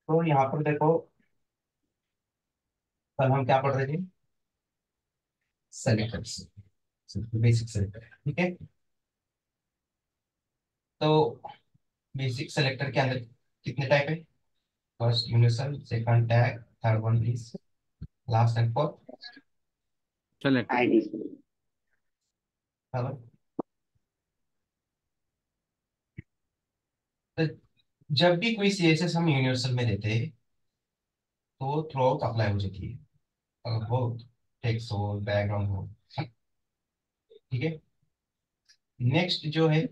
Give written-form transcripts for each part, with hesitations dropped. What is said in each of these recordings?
तो यहाँ पर देखो, कल हम क्या पढ़ रहे थे? सेलेक्टर्स, बेसिक सेलेक्टर, ठीक है। तो बेसिक सेलेक्टर के अंदर कितने टाइप है? First universal, second tag, third one is last and fourth select. ID. बराबर। तो जब भी कोई सीएसएस हम यूनिवर्सल में देते हैं तो थ्रू आउट अप्लाई हो जाती है, अगर हो, टेक्स्ट हो, बैकग्राउंड हो, ठीक है। नेक्स्ट जो है,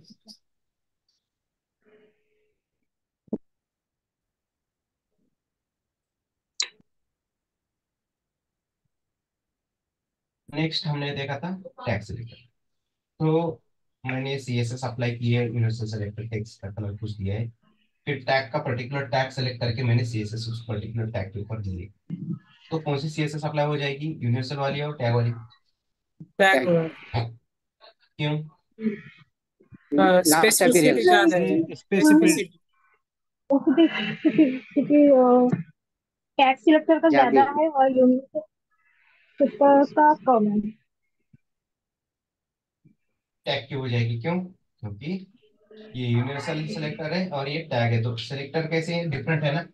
नेक्स्ट हमने देखा था टैग सेलेक्टर। तो मैंने सीएसएस अप्लाई किया है, यूनिवर्सल सेलेक्टर टेक्स्ट का कलर कुछ दिया है, फिर टैग का पर्टिकुलर टैग सेलेक्ट करके मैंने सीएसएस उस पर्टिकुलर टैग के ऊपर दिए। तो कौन सी सीएसएस अप्लाई हो जाएगी, यूनिवर्सल वाली और टैग वाली? टैग क्यों? Last appearance. स्पेसिफिसिटी ज्यादा है। स्पेसिफिक। स्पेसिफिसिटी। क्योंकि टैक्स सिलेक्टर का ज्यादा। ज्यादा है और यूनिट का कम है। टैग की हो जाएगी, क्यों? क्योंकि ये यूनिवर्सल सेलेक्टर है और ये टैग है, तो सेलेक्टर कैसे डिफरेंट है ना।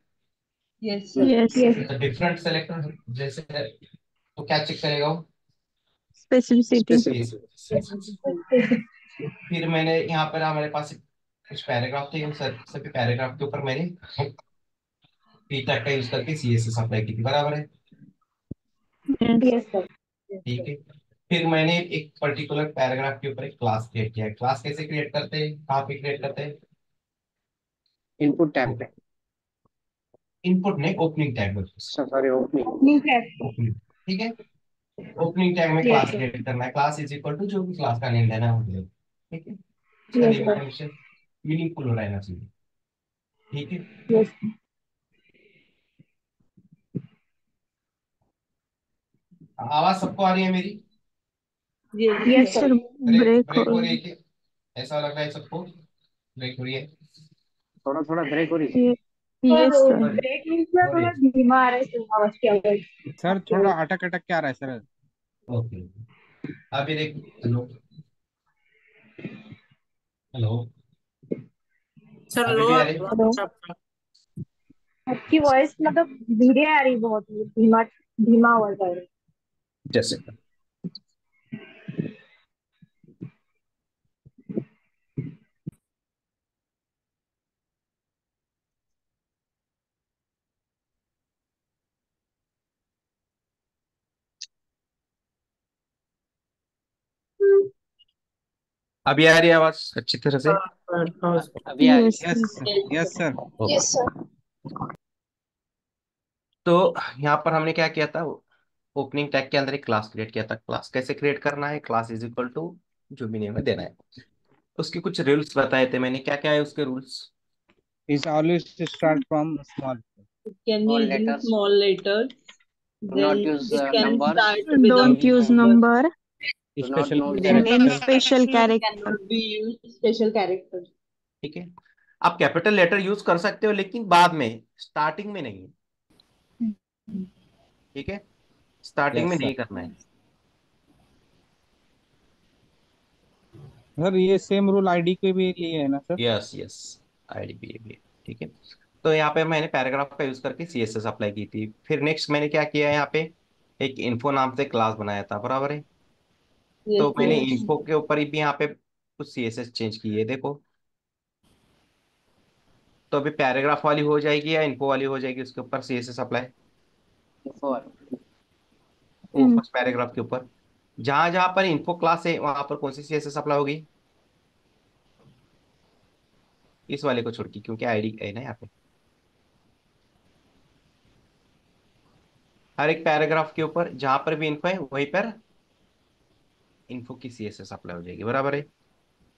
Yes yes yes. तो डिफरेंट सेलेक्टर जैसे, तो क्या चेक करेगा वो? स्पेसिफिसिटी। Yes. फिर मैंने यहाँ पर हमारे पास कुछ पैराग्राफ थे, उन सभी पैराग्राफ के ऊपर मैंने पी टैग का यूज करके सीएसएस अप्लाई की थी, बराबर है, यस सर। ठीक है। फिर मैंने एक पर्टिकुलर पैराग्राफ के ऊपर एक क्लास क्रिएट किया है। क्लास कैसे क्रिएट करते हैं, कहाँ पे क्रिएट करते हैं? इनपुट टैब पे। इनपुट नहीं, ओपनिंग टैग में। Sorry, opening. Opening tag. Opening, ठीक है। ओपनिंग टैग में यस क्लास सर। क्रिएट करना है, क्लास इज इक्वल टू जो भी क्लास का नेम देना है वो दे, ठीक है। उसका यस नेम सर। हमेशा मीनिंगफुल रहना चाहिए, ठीक है। यस आवाज सबको आ रही है मेरी? Yes sir. ब्रेक ब्रेक हो ब्रेक हो रही रही है क्या? ऐसा लग रहा है सबको ब्रेक हो रही है? थोड़ा थोड़ा ब्रेक हो रही है। है। Yes sir. हो रही ब्रेक मीन्स में हो रही थोड़ा है, धीमा आ रहा है सर, आवाज की आवाज। सर आपकी थोड़ा आवाज। अटक अटक के आ रहा है सर। ओके। अभी देख, हेलो, हेलो, सर अभी लो भी आ रही? हेलो। आपका। आपकी वॉइस मतलब धीरे आ रही, बहुत धीमा धीमा आवाज आ रही। जैसे, अभी आ रही है आवाज अच्छी तरह से? अभी आ रही यस है। यस। Yes sir. ओके। तो यहाँ पर हमने क्या किया था, ओपनिंग टैग के अंदर एक क्लास क्रिएट किया था। क्लास कैसे क्रिएट करना है, क्लास इज इक्वल टू जो भी नेम है देना है। उसके कुछ रूल्स बताए थे मैंने, क्या क्या है उसके rules? Is always start from small. Can All use in letters. small letters. Do not Then use it can numbers. start with a don't use number. Number Do not special use and in character. Special character. Cannot be used special characters. ठीक है। आप capital letter use कर सकते हो लेकिन बाद में, starting में नहीं, ठीक है। स्टार्टिंग में यस सर। नहीं करना है। सर ये सेम रूल आईडी के भी लिए है ना सर? यस यस, आईडी भी, ठीक है। तो यहाँ पे मैंने पैराग्राफ का यूज करके सीएसएस अप्लाई की थी। फिर नेक्स्ट मैंने क्या किया है, यहाँ पे एक इन्फो नाम से क्लास बनाया था, बराबर है। Yes, तो मैंने yes. इन्फो के ऊपर भी यहाँ पे कुछ सीएसएस चेंज की है, देखो। तो अभी पैराग्राफ वाली हो जाएगी या इन्फो वाली हो जाएगी उसके ऊपर सीएसएस अप्लाई? before. वो फर्स्ट पैराग्राफ के ऊपर, जहां जहां पर इन्फो क्लास है वहां पर कौन सी सीएसएस अप्लाई होगी? इस वाले को छोड़ के, क्योंकि आईडी है ना यहाँ पे। हर एक पैराग्राफ के ऊपर जहां पर भी इन्फो है वहीं पर इन्फो की सीएसएस अप्लाई हो जाएगी, बराबर है।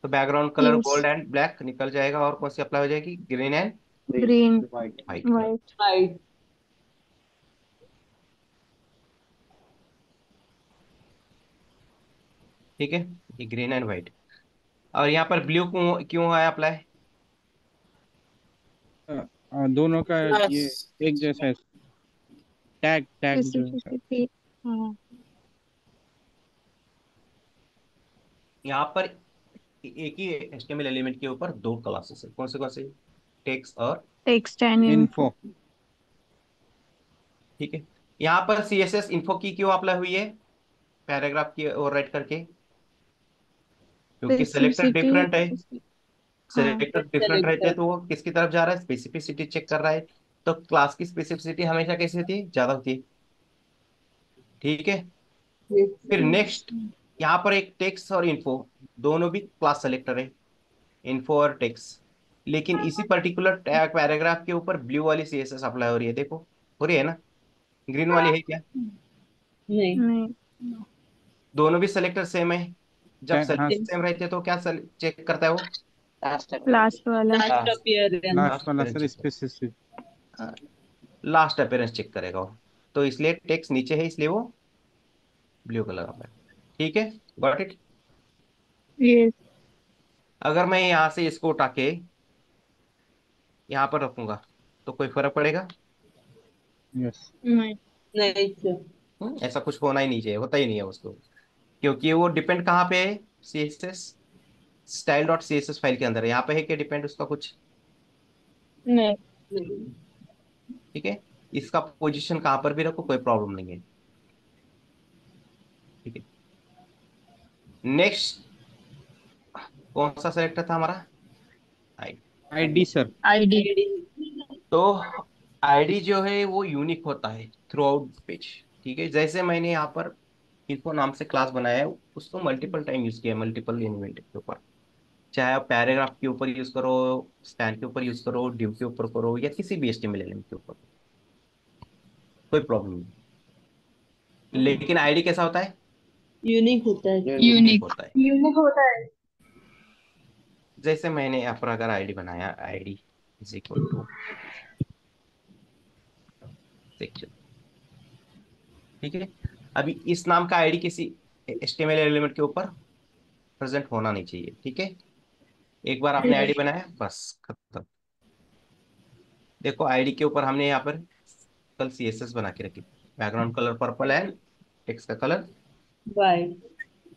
तो background colour yes. Gold and black निकल जाएगा, और कौन सी अप्लाई हो जाएगी, green and Green. Green White. White, white. Right. ठीक है। ये ग्रीन एंड व्हाइट। और यहाँ पर ब्लू क्यों क्यों है अप्लाई? दोनों का ये Plus. एक जैसा है। टैग टैग जो है सर। स्पेसिफिसिटी। हाँ, यहाँ पर एक ही HTML एलिमेंट के ऊपर दो क्लासेस है, कौन से टेक्स्ट और टेक्स्ट एंड इन्फो। इन्फो। ठीक है। यहाँ पर CSS इन्फो की क्यों अप्लाई हुई है पैराग्राफ की ओवर राइट करके, क्योंकि सेलेक्टर स्पेसिफिसिटी। डिफरेंट है। हाँ, सेलेक्टर डिफरेंट रहते हैं तो वो किसकी तरफ जा रहा है, स्पेसिफिसिटी चेक कर रहा है। तो क्लास की स्पेसिफिसिटी हमेशा कैसी होती है, ज्यादा होती है। ठीक है। फिर नेक्स्ट, यहाँ पर एक टेक्स्ट और इन्फो दोनों भी क्लास सेलेक्टर है, इन्फो और टेक्स्ट। लेकिन इसी पर्टिकुलर पैराग्राफ के ऊपर ब्लू वाली CSS अप्लाई हो रही है, देखो हो रही है ना, ग्रीन वाली है क्या? नहीं। नहीं। दोनों भी सेलेक्टर सेम है। जब हाँ, सेलेक्टर सेम रहते हैं तो क्या चेक करता है वो, Last लास्ट वाला। Last appearance. लास्ट वाला sir specific. Last appearance check करेगा वो। तो इसलिए टेक्स्ट नीचे है, इसलिए वो ब्लू कलर में है। ठीक है, गॉट इट। यस। अगर मैं यहाँ से इसको उठा के यहाँ पर रखूंगा तो कोई फर्क पड़ेगा? यस। नहीं। नहीं सर। ऐसा कुछ होना ही नहीं चाहिए, होता ही नहीं है उसको, क्योंकि वो डिपेंड कहाँ पे है, CSS style.css फाइल के अंदर है। यहाँ पे है क्या डिपेंड उसका कुछ? नहीं। नहीं। ठीक है। इसका पोजीशन कहाँ पर भी रखो कोई प्रॉब्लम नहीं है। ठीक है। नेक्स्ट कौन सा सेलेक्टर था हमारा, आई। ID sir. आईडी। तो आईडी जो है वो यूनिक होता है थ्रू आउट पेज। ठीक है, जैसे मैंने यहाँ पर इन्फो नाम से क्लास बनाया है, उसको मल्टीपल टाइम यूज किया, मल्टीपल एलिमेंट के ऊपर। चाहे आप पैराग्राफ के ऊपर यूज करो, स्टैंड के ऊपर यूज करो, डिव के ऊपर करो, या किसी भी HTML एलिमेंट के ऊपर, कोई प्रॉब्लम नहीं। लेकिन आईडी कैसा होता है, यूनिक होता है। यूनिक होता है। यूनिक होता है। जैसे मैंने यहाँ पर अगर आईडी बनाया, ID is equal to section. ठीक है। अभी इस नाम का आईडी किसी HTML एलिमेंट के ऊपर प्रेजेंट होना नहीं चाहिए। ठीक है। एक बार आपने आईडी बनाया बस खत्म। देखो आईडी के ऊपर हमने यहाँ पर कल CSS बना के रखी, बैकग्राउंड कलर पर्पल है, टेक्स्ट का कलर। बाय।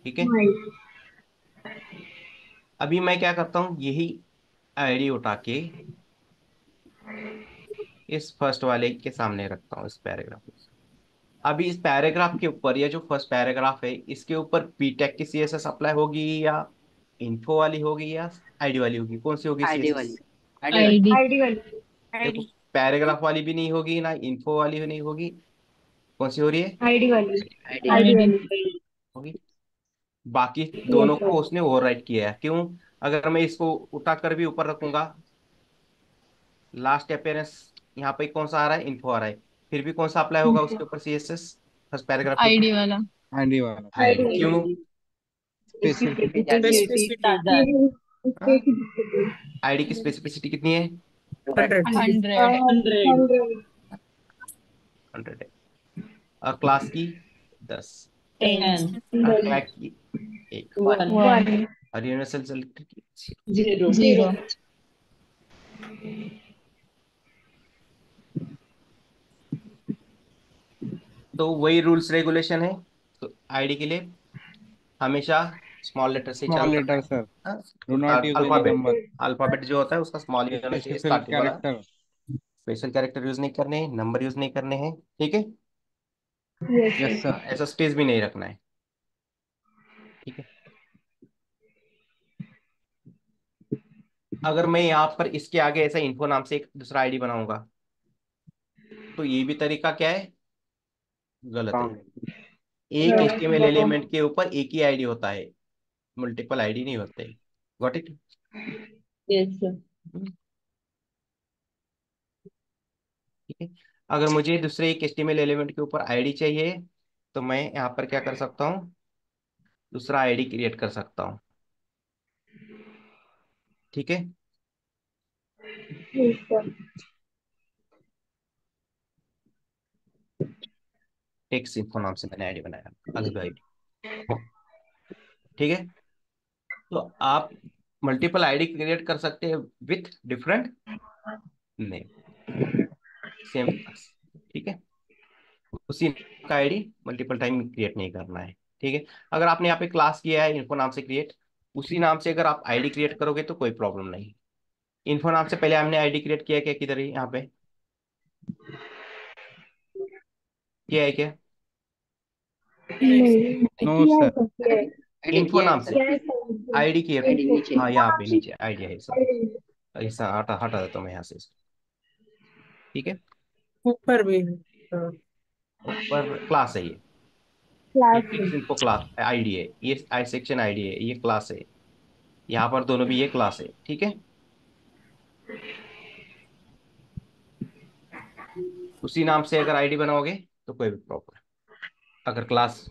ठीक है। अभी मैं क्या करता हूँ, यही आईडी उठा के इस फर्स्ट वाले के सामने रखता हूँ, इस पैराग्राफ में। अभी इस पैराग्राफ के ऊपर, ये जो फर्स्ट पैराग्राफ है इसके ऊपर पी टैग की CSS अप्लाई होगी, या इन्फो वाली होगी, या आईडी वाली होगी, कौन सी होगी आईडी CSS? वाली। आईडी वाली। आईडी वाली। देखो आईडी। पैराग्राफ वाली भी नहीं होगी ना इन्फो वाली भी नहीं होगी, कौन सी हो रही है, आईडी वाली। आईडी। ID ID. वाली। होगी। बाकी यस दोनों सर। को उसने ओवरराइट किया है, क्यों? अगर मैं इसको उठा कर भी ऊपर रखूंगा, लास्ट अपेयरेंस यहाँ पे कौन सा आ रहा है, इन्फो आ रहा है, फिर भी कौन सा अप्लाई होगा उसके ऊपर CSS, फर्स्ट पैराग्राफ के ऊपर? आईडी वाला। आईडी वाला आईडी। आईडी क्यों? वाली। स्पेसिफिक। Specificity ज्यादा है। हाँ, आईडी की स्पेसिफिसिटी कितनी है, 100. 100। 100। 100 है। और क्लास की 10, 10। और ट्रैक की 1, 1। 1। और यूनिवर्सल सेलेक्टर की 0। 0। तो वही रूल्स रेगुलेशन है। तो आईडी के लिए हमेशा स्मॉल लेटर से स्मॉल चालू लेटर करना सर। है। Do not use any alphabet, number. Alphabet जो होता है उसका स्मॉल ही होना चाहिए, स्पेशल स्टार्टिंग वाला। कैरेक्टर। स्पेशल कैरेक्टर यूज नहीं करने हैं, नंबर यूज नहीं करने हैं। ठीक है। Yes sir. ऐसा स्पेस भी नहीं रखना है। ठीक है। अगर मैं यहाँ पर इसके आगे ऐसा इन्फो नाम से एक दूसरा आईडी बनाऊंगा तो ये भी तरीका क्या है, गलत है। एक HTML एलिमेंट के ऊपर एक ही आईडी होता है, मल्टीपल आईडी नहीं होते। Got it. Yes sir. ठीक है। अगर मुझे दूसरे एक HTML एलिमेंट के ऊपर आईडी चाहिए तो मैं यहाँ पर क्या कर सकता हूँ, दूसरा आईडी क्रिएट कर सकता हूँ। ठीक है। टेक्स्ट इन्फो नाम से मैंने आईडी बनाया, अलग आईडी। ठीक है। तो आप मल्टीपल आईडी क्रिएट कर सकते हैं with different name. Same class. ठीक है, उसी का आईडी मल्टीपल टाइम क्रिएट नहीं करना है। ठीक है, अगर आपने यहाँ पे क्लास किया है इन्फो नाम से क्रिएट, उसी नाम से अगर आप आईडी क्रिएट करोगे तो कोई प्रॉब्लम नहीं। इन्फो नाम से पहले हमने आईडी क्रिएट किया क्या, किधर है यहाँ पे किया है क्या? नहीं नो किया है सर। सर, किया है। आईडी इन्फो किया है नाम से सर। किया है सर। आईडी की आईडी नीचे। हाँ यहाँ पे नीचे आईडी है, सॉरी, ऐसा हटा हटा देता हूँ मैं यहाँ से इसको। ठीक है, ऊपर भी है। हाँ। ऊपर क्लास है ये class fix info class ID है, ये आई सेक्शन आईडी है, ये क्लास है। यहाँ पर दोनों भी ये क्लास है। ठीक है, उसी नाम से अगर आईडी बनाओगे तो कोई भी प्रॉब्लम, अगर क्लास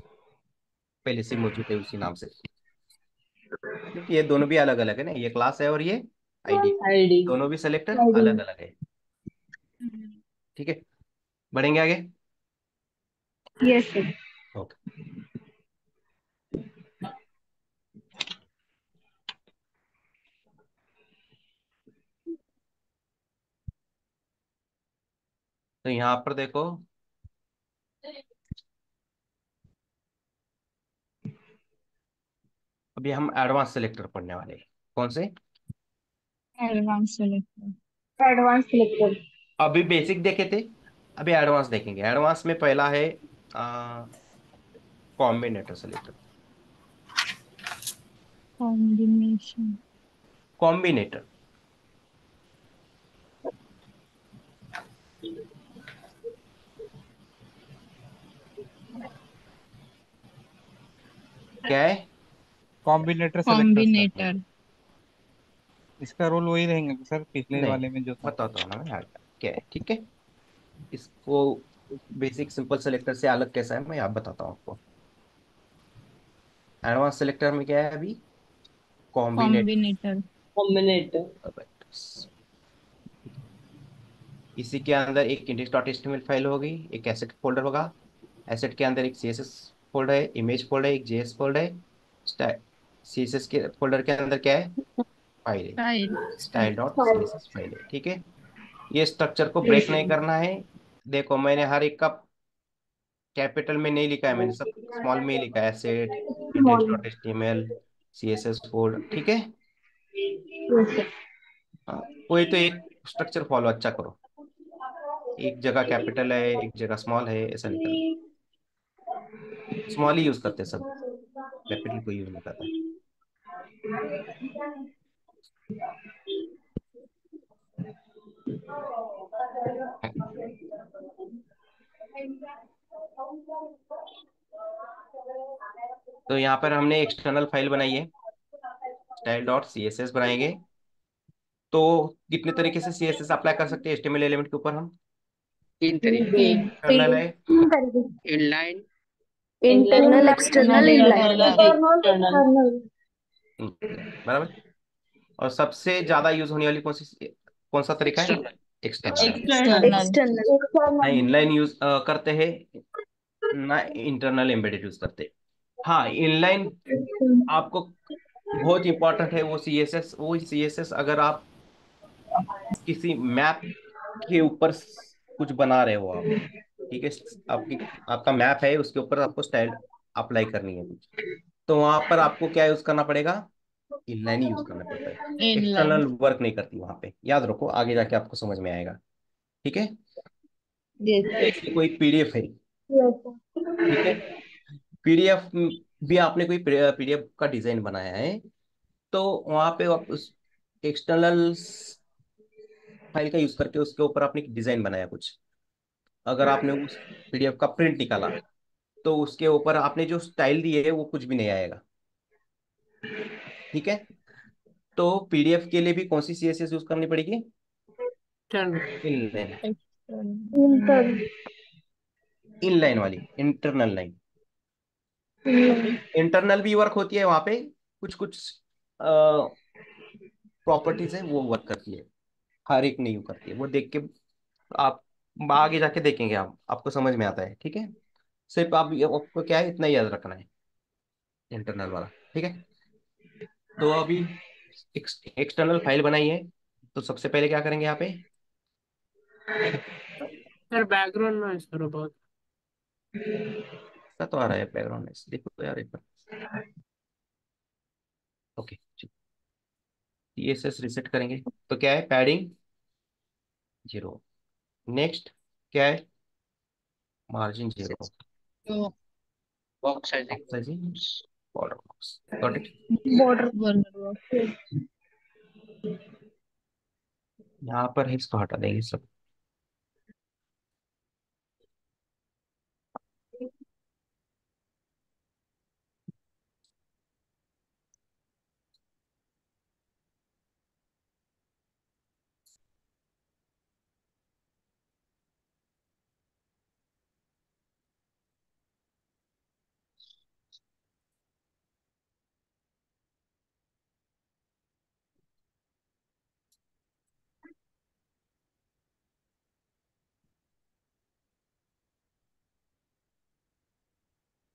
पहले से मौजूद है उसी नाम से, क्योंकि ये दोनों भी अलग अलग है ना, ये क्लास है और ये आईडी, ID. दोनों भी सेलेक्टर आईडी। अलग अलग है। ठीक है, बढ़ेंगे आगे। Yes sir. ओके, तो यहाँ पर देखो, अभी हम एडवांस सेलेक्टर पढ़ने वाले हैं। कौन से? Advance selector. Advance selector. अभी बेसिक देखे थे, अभी एडवांस देखेंगे। एडवांस में पहला है कॉम्बिनेटर सेलेक्टर। कॉम्बिनेशन। कॉम्बिनेटर क्या है? Combinator selector sir. इसका रोल वही रहेंगे सर पिछले नहीं, वाले में जो था। बताता हूँ ना मैं यार क्या है। ठीक है, इसको बेसिक सिंपल सेलेक्टर से अलग कैसा है मैं आप बताता हूँ आपको। एडवांस सेलेक्टर में क्या है अभी? कॉम्बिनेटर। Combinator. कॉम्बिनेटर्स, इसी के अंदर एक इंडेक्स डॉट एचटीएमएल फाइल होगी, एक एसेट फोल्डर होगा, एसेट के अंदर एक सीएसएस फोल्डर है, इमेज फोल्डर है, एक जेएस फोल्डर है, सीएसएस के फोल्डर के अंदर क्या है? फाइल है, file. Style dot CSS file है। ठीक है, ये स्ट्रक्चर को ब्रेक नहीं करना है। देखो मैंने हर एक का कैपिटल में नहीं लिखा है, मैंने सब स्मॉल में ही लिखा है, asset index small. Dot HTML CSS folder. ठीक है, यस सर। हाँ, कोई तो एक स्ट्रक्चर फॉलो अच्छा करो, एक जगह कैपिटल है एक जगह स्मॉल है, ऐसा नहीं करना। स्मॉल ही यूज करते हैं सब, कैपिटल को यूज नहीं करता। तो यहाँ पर हमने एक्सटर्नल फाइल बनाई है, style dot C S S बनाएंगे। तो कितने तरीके से सी एस एस अप्लाई कर सकते हैं एचटीएमएल एलिमेंट के ऊपर हम? तीन तरीके। तीन. एक्सटर्नल है, तीन तरीके। Inline. Internal, external, inline. External. External. बराबर। और सबसे ज्यादा यूज होने वाली कौन सा तरीका है? एक्सटर्नल। एक्सटर्नल है। External. एक्सटर्नल। ना एक्सटर्नल। इनलाइन यूज करते हैं, ना इंटरनल एम्बेडेड यूज करते। हाँ, इनलाइन आपको बहुत इंपॉर्टेंट है, वो सी एस एस, वो सी एस एस अगर आप किसी मैप के ऊपर कुछ बना रहे हो आप, ठीक है, आपकी आपका मैप है उसके ऊपर आपको स्टाइल अप्लाई करनी है कुछ, तो वहां पर आपको क्या यूज करना पड़ेगा? इनलाइन ही यूज करना पड़ता है। इनलाइन। एक्सटर्नल वर्क नहीं करती वहां पे, याद रखो, आगे जाके आपको समझ में आएगा। ठीक है, Yes. जैसे कोई पीडीएफ है, यस सर। ठीक है, पीडीएफ भी आपने कोई पीडीएफ का डिजाइन बनाया है, तो वहां पे आप उस एक्सटर्नल फाइल का यूज करके उसके ऊपर आपने डिजाइन बनाया कुछ, अगर आपने उस पीडीएफ का प्रिंट निकाला तो उसके ऊपर आपने जो स्टाइल दी है वो कुछ भी नहीं आएगा। ठीक है, तो पीडीएफ के लिए भी कौन सी सीएसएस यूज करनी पड़ेगी? External. Inline, internal. इनलाइन वाली, इंटरनल लाइन। इंटरनल भी वर्क होती है वहां पे, कुछ कुछ प्रॉपर्टीज है वो वर्क करती है, हर एक नहीं करती है, वो देख के आप आगे जाके देखेंगे, आप आपको समझ में आता है। ठीक है, सिर्फ आप आपको क्या है इतना ही याद रखना है, इंटरनल वाला। ठीक है, तो अभी एक्सटर्नल फाइल बनाई है, तो सबसे पहले क्या करेंगे यहाँ पे? सर बैकग्राउंड नॉइस करो बहुत। तो आ रहा है बैकग्राउंड नॉइस, देखो तो यार एक बार। ओके, सीएसएस रिसेट करेंगे तो क्या है, पैडिंग 0। नेक्स्ट क्या है, मार्जिन 0। तो Box sizing. Sizing border box, got it. Border burger box. यहाँ पर है, इसको हटा देंगे सब।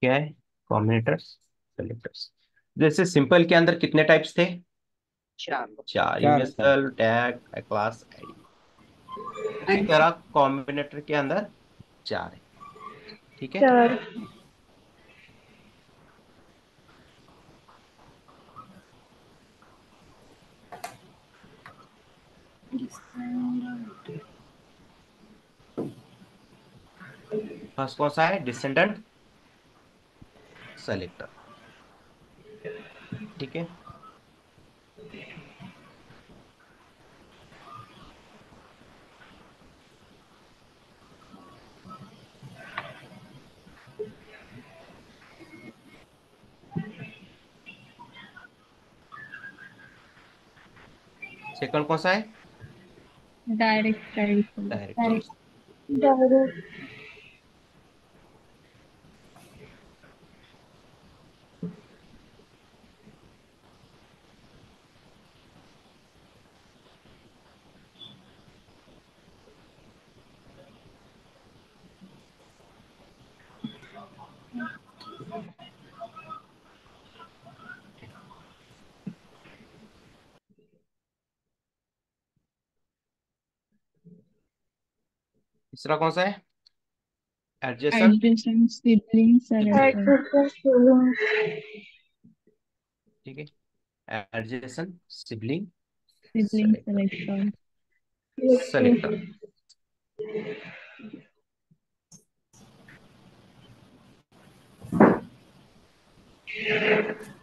क्या है, कॉम्बिनेटर्स सेलेक्टर्स। जैसे सिंपल के अंदर कितने टाइप्स थे, Sharp. 4, चार है, चार। Universal, tag, class, ID. उसी And तरह कॉम्बिनेटर के अंदर 4 है, ठीक है। 4। फर्स्ट कौन सा है, डिसेंडेंट सेलेक्टर, ठीक है। सेकंड कौन सा है, direct child. Direct child. Direct तीसरा कौन सा है, adjacent, adjacent sibling selector. Adjacent ठीक है। Adjacent sibling sibling selector, selector. Selector.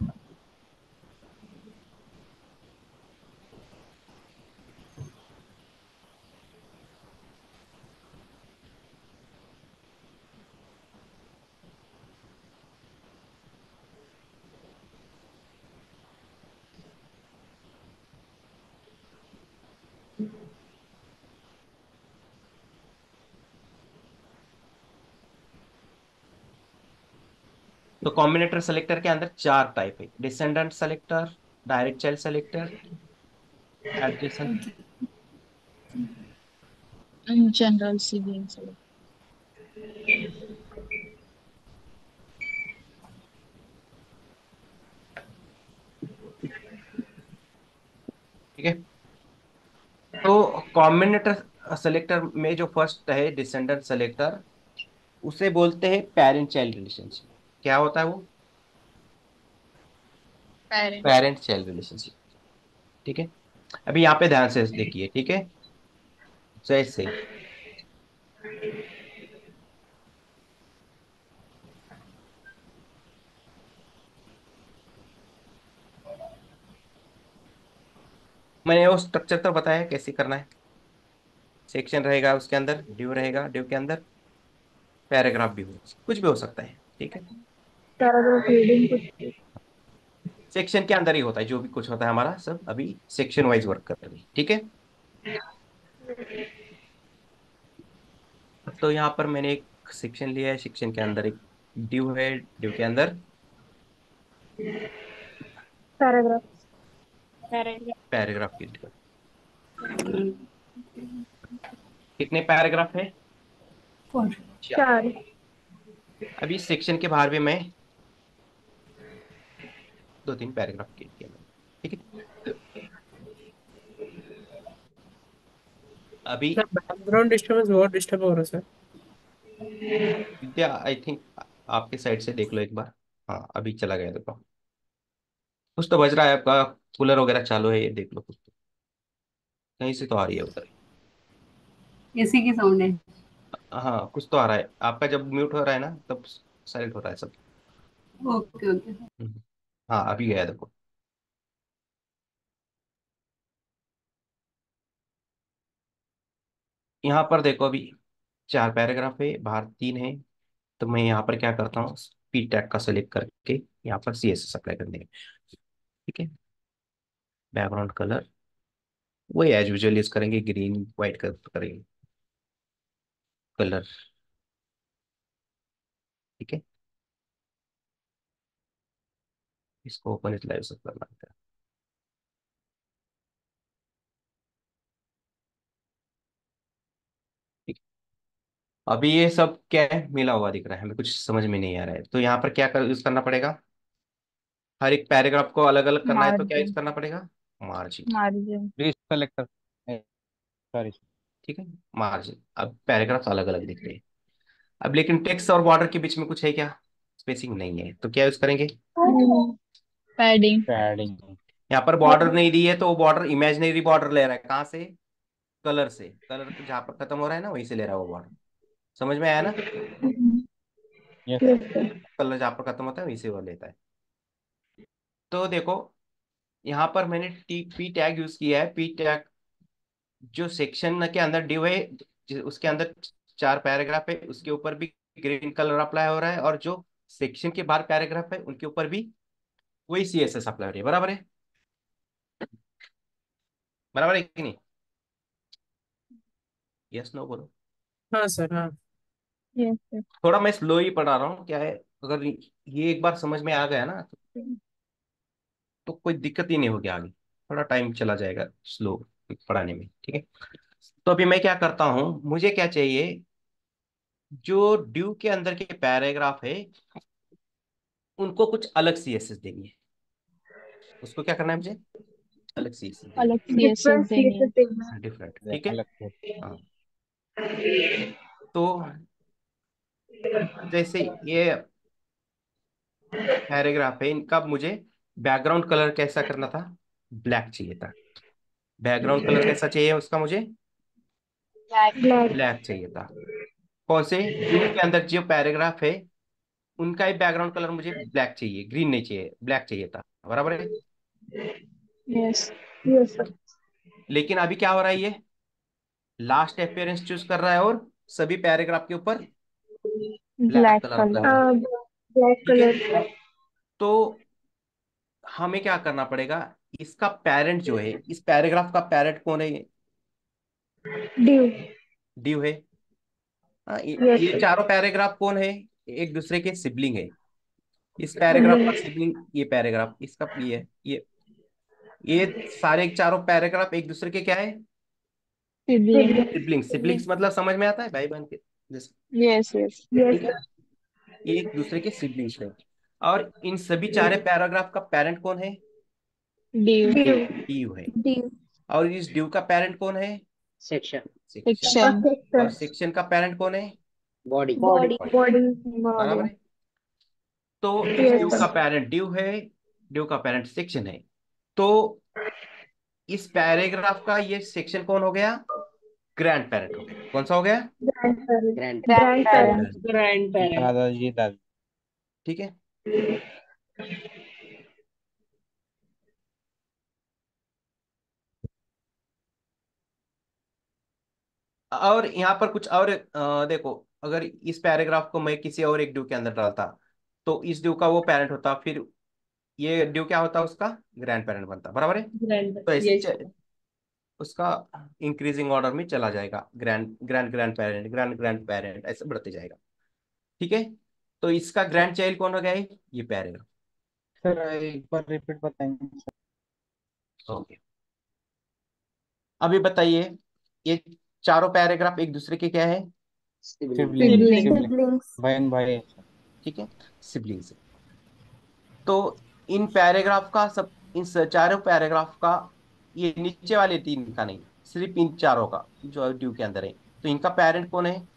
तो कॉम्बिनेटर सेलेक्टर के अंदर 4 टाइप है, descendant selector, direct child selector, adjacent. General sibling selector. ठीक है। तो कॉम्बिनेटर सेलेक्टर में जो फर्स्ट है डिसेंडेंट सेलेक्टर, उसे बोलते हैं पेरेंट चाइल्ड रिलेशनशिप। क्या होता है वो, पेरेंट। पेरेंट चाइल्ड रिलेशनशिप, ठीक है। अभी यहाँ पे ध्यान से देखिए, ठीक है। जैसे मैंने वो स्ट्रक्चर तो बताया कैसे करना है। सेक्शन रहेगा, उसके अंदर ड्यू रहेगा, ड्यू के अंदर पैराग्राफ भी हो, कुछ भी हो सकता है, ठीक है। पैराग्राफ रीडिंग कुछ। सेक्शन के अंदर ही होता है, जो भी कुछ होता है हमारा सब अभी सेक्शन वाइज वर्क कर रही है, ठीक है। तो यहाँ पर मैंने एक सेक्शन लिया है, सेक्शन के अंदर एक ड्यू है, ड्यू के अंदर पैराग्राफ पैराग्राफ की कितने पैराग्राफ है, 4। 4। अभी सेक्शन के बाहर भी मैं 2-3 पैराग्राफ किया मैंने, ठीक है। अभी सर बैकग्राउंड डिस्टर्बेंस बहुत डिस्टर्ब हो रहा है सर। विद्या, आई थिंक आपके साइड से देख लो एक बार। हाँ, अभी चला गया, देखो कुछ तो बज रहा है आपका। कूलर वगैरह चालू है, ये देख लो, कुछ तो कहीं से तो आ रही है उधर। एसी की साउंड है। हाँ, कुछ तो आ रहा है आपका, जब म्यूट हो रहा है ना तब साइलेंट हो रहा है सब। Okay okay. हम्म। हाँ, अभी गया देखो। यहाँ पर देखो, अभी 4 पैराग्राफ है, बाहर 3 है। तो मैं यहाँ पर क्या करता हूँ, पी टैग का सेलेक्ट करके यहाँ पर सी एस एस अप्लाई कर देंगे। ठीक है, बैकग्राउंड कलर वही एज यूजुअल यूज करेंगे, ग्रीन वाइट करेंगे कलर। ठीक है, इसको ओपन इस लाइव सब करना है। ठीक है। अभी ये सब क्या है, मिला हुआ दिख रहा है, हमें कुछ समझ में नहीं आ रहा है, तो यहाँ पर क्या यूज करना पड़ेगा। हर एक पैराग्राफ को अलग अलग करना है, तो क्या यूज Margin. करना पड़ेगा, मार्जिन। Margin. प्लीज सेलेक्ट कर, सॉरी। ठीक है, मार्जिन। अब पैराग्राफ अलग अलग दिख रहे हैं। अब लेकिन टेक्स्ट और बॉर्डर के बीच में कुछ है क्या, स्पेसिंग नहीं है, तो क्या यूज करेंगे। Padding. पैडिंग। यहाँ पर बॉर्डर नहीं दी है, तो वो बॉर्डर इमेजिनरी बॉर्डर ले रहा है, कहाँ से, कलर से। कलर जहाँ पर खत्म हो रहा है ना, वहीं से ले रहा है वो बॉर्डर। समझ में आया ना, यस। कलर जहाँ पर खत्म होता है वहीं से वो लेता है। तो देखो, यहाँ पर मैंने टी पी टैग यूज किया है। पी टैग जो सेक्शन के अंदर डिव है, उसके अंदर 4 पैराग्राफ है, उसके ऊपर भी ग्रीन कलर अप्लाई हो रहा है, और जो सेक्शन के बाहर पैराग्राफ है उनके ऊपर भी वही सी एस एस अप्लाई हो रही है। बराबर है, बराबर है कि नहीं। यस नो बोलो। हाँ सर हाँ। Yes, yes. थोड़ा मैं स्लो ही पढ़ा रहा हूँ, क्या है, अगर ये एक बार समझ में आ गया ना तो कोई दिक्कत ही नहीं होगी आगे। थोड़ा टाइम चला जाएगा स्लो पढ़ाने में। ठीक है, तो अभी मैं क्या करता हूँ, मुझे क्या चाहिए, जो ड्यू के अंदर के पैराग्राफ है उनको कुछ अलग सी एस एस देनी है। उसको क्या करना है मुझे, अलग सी एस एस देनी अलग CSS डिफरेंट देनी है. देना है, डिफरेंट। ठीक है, अलग से। हाँ। तो जैसे ये पैराग्राफ है, इनका मुझे बैकग्राउंड कलर कैसा करना था, ब्लैक चाहिए था। बैकग्राउंड कलर कैसा चाहिए उसका मुझे, Black. ब्लैक। ब्लैक चाहिए था। कौन से, ड्यू के अंदर जो पैराग्राफ है उनका ही बैकग्राउंड कलर मुझे ब्लैक चाहिए, ग्रीन नहीं चाहिए, ब्लैक चाहिए था। बराबर है। Yes. Yes sir. लेकिन अभी क्या हो रहा है, ये लास्ट अपियरेंस चूज कर रहा है और सभी पैराग्राफ के ऊपर ब्लैक Black कलर अप्लाई हो color. रहा है। ब्लैक ठीक है, कलर। तो हमें क्या करना पड़ेगा, इसका पेरेंट जो है, इस पैराग्राफ का पेरेंट कौन है, ड्यू। ड्यू है। हाँ, यस ये सर। चारों पैराग्राफ कौन है, एक दूसरे के सिबलिंग है। इस पैराग्राफ का सिबलिंग ये पैराग्राफ, इसका ये सारे चारों पैराग्राफ एक दूसरे के क्या है, Sibling. सिबलिंग्स। सिबलिंग्स मतलब समझ में आता है, भाई बहन के जैसे। Yes, yes. यस ठीक है, सर। ये एक दूसरे के सिबलिंग्स हैं। और इन सभी 4 पैराग्राफ का पेरेंट कौन है, Due. ड्यू। ड्यू है। ड्यू। और इस ड्यू का पेरेंट कौन है, सेक्शन सेक्शन। Section. और सेक्शन। सेक्शन का पेरेंट कौन है, बॉडी बॉडी। बॉडी। बॉडी। बराबर Body. है। तो इस यस ड्यू का सर। पेरेंट ड्यू है, ड्यू का पेरेंट सेक्शन है। तो इस पैराग्राफ का ये सेक्शन कौन हो गया, ग्रैंड पेरेंट हो गया। कौन सा हो गया, grand parent. Grand grand Grandparent. Parent. Grand. Grand parent. दादाजी दादी। ठीक है, और यहाँ पर कुछ और देखो, अगर इस पैराग्राफ को मैं किसी और एक ड्यू के अंदर डालता तो इस ड्यू का वो पेरेंट होता, फिर ये ड्यू क्या होता, उसका ग्रैंड पेरेंट बनता। बराबर है। ग्रैंड तो ऐसे यस। उसका इंक्रीजिंग ऑर्डर में चला जाएगा, grand grand grand parent, grand grand parent, ऐसे बढ़ते जाएगा। ठीक है, तो इसका ग्रैंड चाइल्ड कौन हो गया है, ये पैराग्राफ। सर एक बार रिपीट बताएंगे। ओके, अभी बताइए, ये चारों पैराग्राफ एक दूसरे के क्या है, sibling sibling. Sibling. Sibling. Siblings. बहन भाई। ठीक है, सिबलिंग्स। तो इन पैराग्राफ का सब, इन चारों पैराग्राफ का, ये नीचे वाले 3 का नहीं, सिर्फ इन चारों का जो ड्यू के अंदर है। तो इनका पेरेंट कौन है?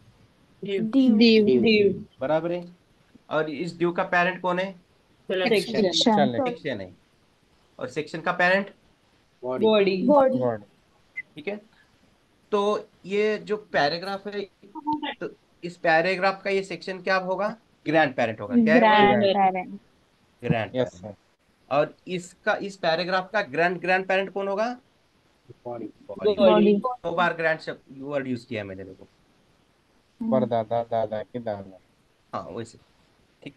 Div. बराबर है। और इस ड्यू का पेरेंट कौन है? Selection. Section. सेक्शन है। और सेक्शन का पेरेंट Body. Body. गॉड। ठीक है। तो ये जो पैराग्राफ है, तो इस पैराग्राफ का ये सेक्शन क्या होगा? ग्रैंड पेरेंट होगा। क्या है वो? Grandparent. Grand yes parent. Sir. और इसका इस पैराग्राफ का ग्रैंड ग्रैंड पेरेंट कौन होगा? Body. बॉडी। Body. 2 बार ग्रैंड वर्ड यूज किया है मैंने, देखो। परदादा दादा के दादा। हाँ वैसे। ठीक,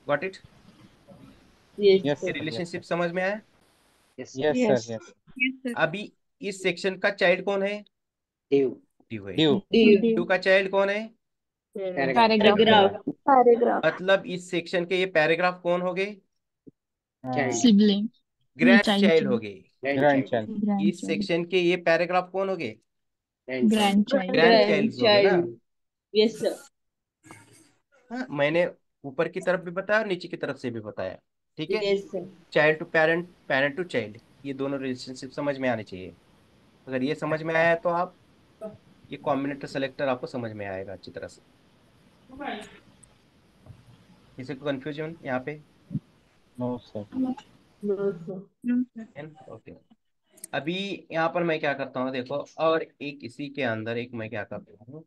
गॉट इट। यस ये सर। रिलेशनशिप समझ में आया? Yes. Yes Yes. Sir. Yes. अभी इस सेक्शन का चाइल्ड कौन है? Div. ड्यू है। ड्यू। ड्यू का चाइल्ड कौन है? Paragraph. Paragraph. मतलब इस सेक्शन के ये पैराग्राफ कौन हो गए? Child. Sibling. Grand Child. Child हो गए। ग्रैंडचाइल्ड। इस Grandchild. सेक्शन के ये पैराग्राफ कौन हो गए? Grandchild. ग्रैंड चाइल्ड हो गए ना। Yes, sir. हाँ, मैंने ऊपर की तरफ भी बताया और नीचे की तरफ से भी बताया। ठीक है। Yes, sir. Child to parent, parent to child, ये दोनों रिलेशनशिप समझ में आने चाहिए। अगर ये समझ में आया तो आप ये कॉम्बिनेटर सेलेक्टर आपको समझ में आएगा अच्छी तरह से। किसी को कंफ्यूजन यहाँ पे? No sir. No, sir. है ना? ओके। अभी यहाँ पर मैं क्या करता हूँ देखो, और एक इसी के अंदर एक मैं क्या करता हूँ,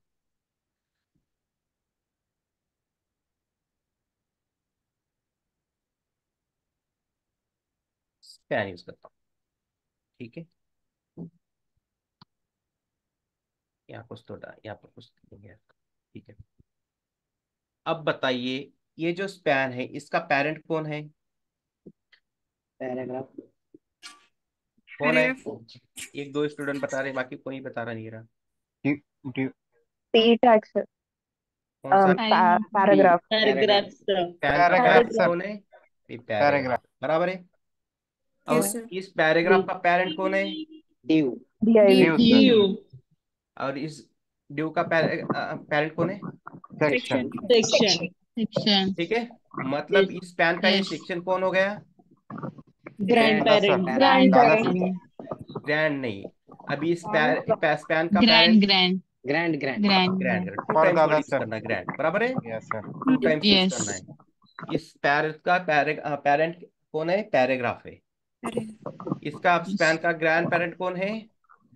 स्पैन यूज करता हूँ। ठीक है। यहाँ कुछ तो यहाँ पर कुछ नहीं है। ठीक है। अब बताइए, ये जो स्पैन है इसका पेरेंट कौन है? Paragraph. कौन है? एक दो स्टूडेंट बता रहे, बाकी कोई बता रहा नहीं रहा। ड्यू। ड्यू। P tags. कौन सा? Paragraph. Paragraph, sir. पैन का पैराग्राफ पेरेंट सर। कौन है? ये पैराग्राफ। पैराग्राफ। बराबर है। और Yes, sir. इस पैराग्राफ का पेरेंट कौन है? Div. Due sir. Div. और इस ड्यू का पेरेंट कौन है? सेक्शन। Section. Section. ठीक है। मतलब Yes. इस पैन का ये Yes. सेक्शन कौन हो गया? Grandparent. दादा सर। Grandparent. ग्रैंड नहीं। अभी इस पैन का Grand. Parent Grand. Grand. Grand. Grand. Grand. Grand. Two times परदादा वर्ड यूज सर। करना, ग्रैंड। बराबर है। Yes sir. 2 times use Yes. करना है। इस का पेरेंट कौन है? पैराग्राफ है। इसका स्पैन का ग्रैंड पेरेंट कौन है?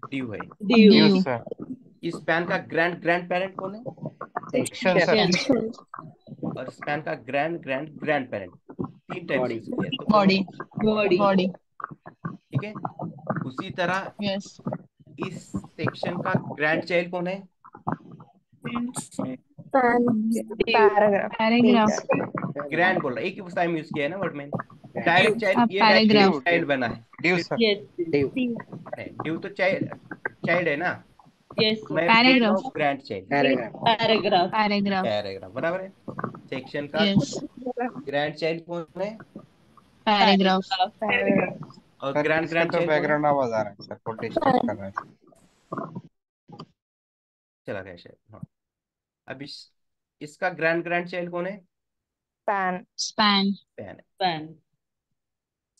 ड्यू है। Due Due. सर। इस स्पैन का ग्रैंड ग्रैंड पेरेंट कौन है? Section sir. Section. और स्पैन का grand grand grand parent 3 times Body. Use किया तो Body. Body. Body. ठीक है। उसी तरह Yes. इस सेक्शन का ग्रैंड चाइल्ड कौन है? Paragraph. Paragraph. ग्रैंड बोल रहा, एक ही टाइम यूज किया है ना वर्ड में। डायरेक्ट चाइल्ड, ये Paragraph. डायरेक्ट चाइल्ड बना है। Due sir. Yes. Div. Due तो चाइल्ड चाइल्ड है ना। Yes, sir. मैं Paragraph. Grand child. Paragraph. Paragraph. Paragraph. Paragraph बराबर है। सेक्शन का Yes. ग्रैंड चाइल्ड कौन है? Paragraph. और सर ग्रैंड इसका ग्रैंड तो चाइल्ड कौन है? बैकग्राउंड आवाज आ रहा है सर, को डिस्टर्ब कर रहा है। चला गया शायद। हाँ। अब इसका ग्रैंड ग्रैंड चाइल्ड कौन है? Span. पैन है। Span.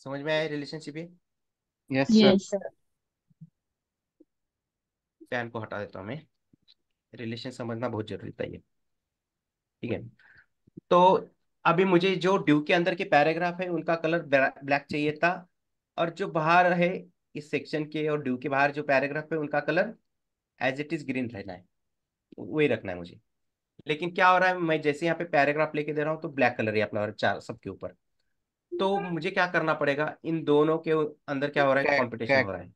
समझ में आया रिलेशनशिप ये? Yes sir. Yes. पैन को हटा देता हूँ मैं। रिलेशन समझना बहुत जरूरी था ये। ठीक है। तो अभी मुझे जो ड्यू के अंदर के पैराग्राफ है उनका कलर ब्लैक चाहिए था, और जो बाहर है इस सेक्शन के और ड्यू के बाहर जो पैराग्राफ है उनका colour as it is green रहना है, वही रखना है मुझे। लेकिन क्या हो रहा है, मैं जैसे यहाँ पे पैराग्राफ लेके दे रहा हूँ तो ब्लैक कलर ही अपना चार सबके ऊपर। तो मुझे क्या करना पड़ेगा, इन दोनों के अंदर क्या हो रहा है, टैग कंपटीशन टैग हो रहा है।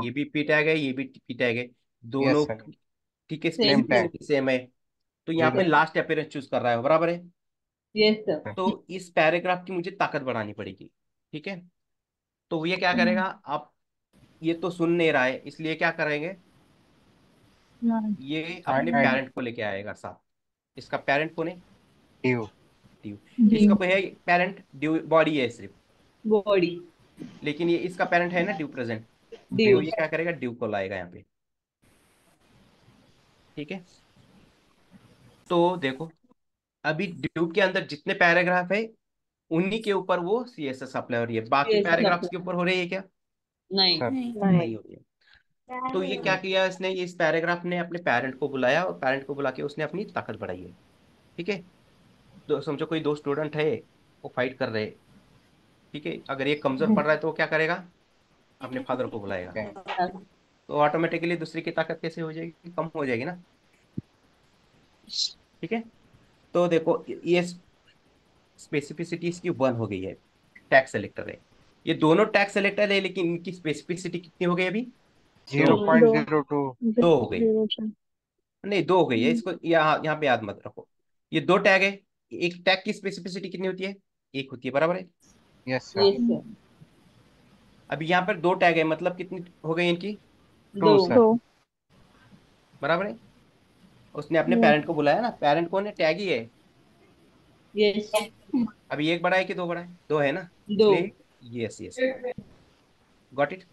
ये भी पी टैग है, ये भी पी टैग है, यस दोनों सर। ठीक है, Same tag. सेम है। तो यहाँ पे बिल्कुल। लास्ट अपीयरेंस चूज कर रहा है, बराबर है। Yes, sir. तो इस पैराग्राफ की मुझे ताकत बढ़ानी पड़ेगी। ठीक है। तो ये क्या करेगा, आप ये तो सुन नहीं रहा है, इसलिए क्या करेंगे, ये अपने I- पेरेंट को लेके आएगा साथ। इसका पेरेंट कौन है? ड्यू। ड्यू। इसका कोई है पेरेंट? ड्यू बॉडी है सिर्फ, Body. लेकिन ये इसका पेरेंट है ना ड्यू प्रेजेंट। Due. तो ये क्या करेगा, ड्यू को लाएगा यहाँ पे। ठीक है। तो देखो, अभी ड्यू के अंदर जितने पैराग्राफ है उन्हीं के ऊपर वो CSS अप्लाई हो रही है, बाकी CSS पैराग्राफ्स apply. के ऊपर हो रही है क्या? नहीं सर नहीं होती है। तो ये क्या किया इसने, इस पैराग्राफ ने अपने पेरेंट को बुलाया और पेरेंट को बुला के उसने अपनी ताकत बढ़ाई है। ठीक है। तो समझो कोई दो स्टूडेंट है, वो फाइट कर रहे हैं। ठीक है, अगर ये कमजोर पड़ रहा है तो वो क्या करेगा, अपने फादर को बुलाएगा। तो ऑटोमेटिकली दूसरी की ताकत कैसे हो जाएगी, कम हो जाएगी ना। ठीक है। तो देखो ये स्पेसिफिसिटी इसकी 1 हो गई है, टैक्स सेलेक्टर है। ये दोनों टैक्स सेलेक्टर है, लेकिन इनकी स्पेसिफिसिटी कितनी हो गई अभी, दो। जीरो पॉइंट दो जीरो टू 2 हो गई, 0 नहीं 2 हो गई है, इसको यहाँ यहाँ पे याद मत रखो। ये 2 टैग है। एक टैग की स्पेसिफिसिटी कितनी होती है, 1 होती है, बराबर है। Yes sir, yes sir. अभी यहाँ पर 2 टैग है, मतलब कितनी हो गई इनकी, टू 2 सर, 2 बराबर है। उसने अपने yes पेरेंट को बुलाया ना, पेरेंट कौन है, टैग ही है। यस अभी एक बड़ा है कि 2 बड़ा है, 2 है ना, 2 इसलिए yes yes, got it.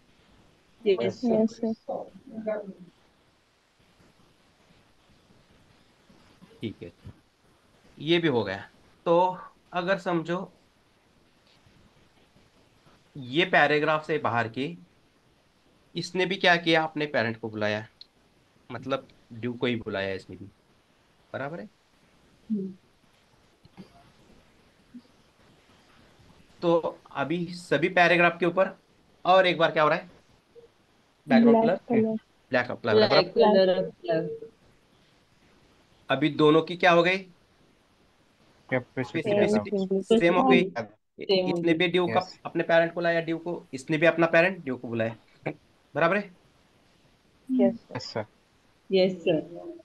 Yes sir. yes sir ठीक है, ये भी हो गया। तो अगर समझो ये पैराग्राफ से बाहर के, इसने भी क्या किया, अपने पेरेंट को बुलाया, मतलब ड्यू को ही बुलाया इसने भी, बराबर है। तो अभी सभी पैराग्राफ के ऊपर और एक बार क्या हो रहा है, background black colour color black apply हो रहा है, ब्लैक बराबर। black colour of love. अभी दोनों की क्या हो गई, कैपेसिटी same स्पेसिफिसिटी खत्म। सेम हो गई। सेम इसने होगी। भी ड्यू का यस अपने पेरेंट को लाया, ड्यू को, इसने भी अपना पेरेंट ड्यू को बुलाया, बराबर है। Yes sir, yes sir.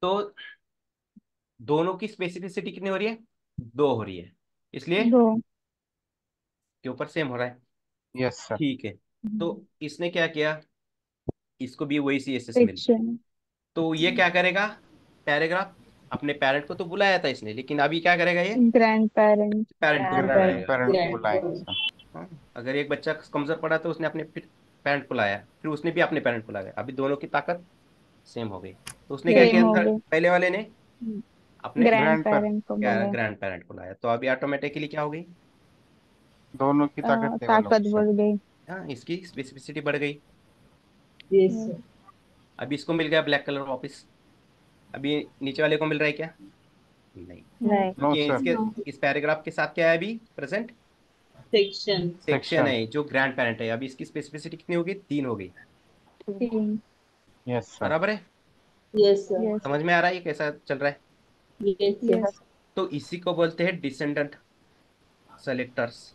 तो दोनों की स्पेसिफिसिटी कितनी हो रही है, 2 हो रही है, इसलिए 2 के ऊपर सेम हो रहा है। यस सर, ठीक है। तो इसने क्या किया, इसको भी वही सी एस एस मिल गई। section तो ये क्या करेगा, पैराग्राफ, अपने पेरेंट को तो बुलाया था इसने, लेकिन अभी क्या करेगा ये, grandparents पेरेंट को भी ग्रैंड बुलाएगा। पेरेंट को ग्रैंड बुलाएंगे सर। हाँ, अगर एक बच्चा कमजोर पड़ा तो उसने अपने पेरेंट को लाया, फिर उसने भी अपने पेरेंट को लाया, अभी दोनों की ताकत सेम हो गई। तो उसने क्या same किया हो था, गए पहले वाले ने अपने ग्रैंड पर grandparent को बोला ग्रैंड पेरेंट को लाया, तो अभी ऑटोमेटिकली क्या हो गई, दोनों की ताकत लेवल ताकत होगी सर। बढ़ गई हाँ इसकी स्पेसिफिसिटी बढ़ गई। Yes yes sir. अभी इसको मिल गया ब्लैक कलर वापस, अभी नीचे वाले को मिल रहा है क्या, नहीं, नहीं नो क्योंकि सर, इसके नो इस पैराग्राफ के साथ क्या है अभी प्रेजेंट, सेक्शन सेक्शन सेक्शन। है जो ग्रैंड पेरेंट है। अभी इसकी स्पेसिफिसिटी कितनी होगी, 3 हो गई, 3 यस सर, बराबर है। Yes sir. yes समझ में आ रहा है ये कैसा चल रहा है। Yes sir. yes तो इसी को बोलते हैं descendant selectors.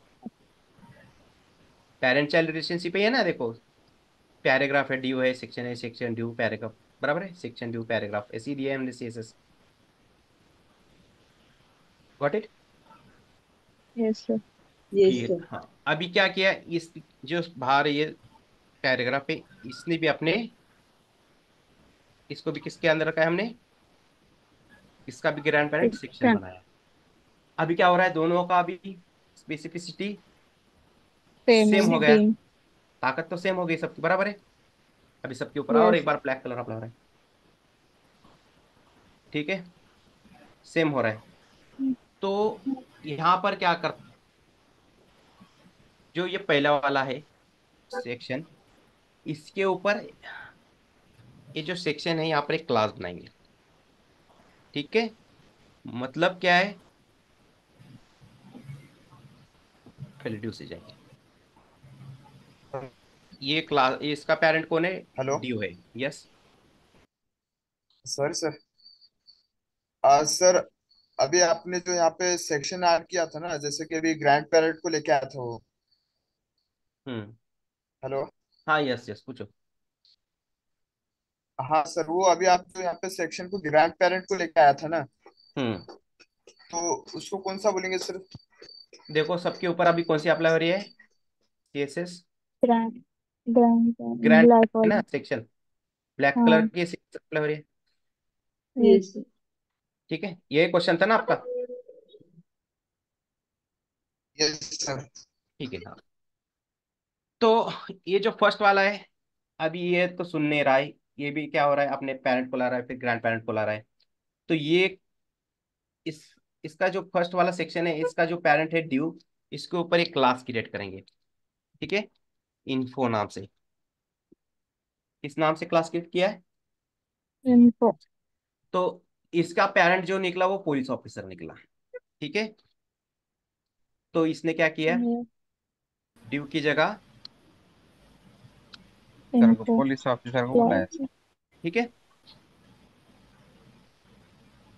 Parent child relationship है ना, देखो पैराग्राफ है, ड्यू है, सेक्शन ड्यू पैराग्राफ, बराबर है, सेक्शन ड्यू पैराग्राफ, ऐसे दिया है हमने CSS, got it. yes sir yes फिर सर। हाँ, अभी क्या किया, इस जो बाहर ये पैराग्राफ है, इसने भी अपने, इसको भी किसके अंदर रखा है हमने, इसका भी ग्रैंड पेरेंट सेक्शन section बनाया। अभी क्या हो रहा है, दोनों का अभी स्पेसिफिसिटी same सेम हो हो गया, 3 ताकत तो सेम हो गई सबकी, बराबर है। अभी सबके ऊपर और yes एक बार ब्लैक कलर अपना हो रहा है, ठीक है, सेम हो रहा है। तो यहाँ पर क्या कर, जो ये पहला वाला है सेक्शन, इसके ऊपर ये जो सेक्शन है यहाँ पर एक क्लास बनाएंगे। ठीक है, मतलब क्या है, पहले ड्यू से जाएंगे। ये क्लास, इसका पेरेंट कौन है, हेलो ड्यू है, यस। सर सर सर अभी आपने जो यहाँ पे सेक्शन ऐड किया था ना, जैसे कि अभी ग्रैंड पेरेंट को लेके आया था वो। हम्म, हेलो। हाँ यस यस, पूछो। हाँ सर, वो अभी आप जो यहाँ पे सेक्शन को ग्रैंड पेरेंट को लेके आया था ना, हम्म, तो उसको कौन सा बोलेंगे सर? देखो सबके ऊपर अभी कौन सी अप्लाई हो रही है, CSS grand grand grand black है ना वाली सेक्शन, ब्लैक कलर हाँ की सीएसएस अप्लाई हो रही है। yes yes sir. ठीक है, ये क्वेश्चन था ना आपका, यस सर। ठीक है हाँ। तो ये जो फर्स्ट वाला है, अभी ये तो सुन नहीं रहा है, ये भी क्या हो रहा है, अपने पेरेंट को ला रहा है, फिर ग्रैंड पेरेंट को ला रहा है। तो ये इस इसका जो फर्स्ट वाला सेक्शन है, इसका जो पेरेंट है ड्यू, इसके ऊपर एक क्लास क्रिएट करेंगे। ठीक है, इन्फो नाम से। किस नाम से क्लास क्रिएट किया है? इनको तो इसका पेरेंट जो निकला वो पुलिस ऑफिसर निकला। ठीक है, तो इसने क्या किया, ड्यू की जगह, सर को इनको पुलिस ऑफिसर को बुलाया सर। ठीक है,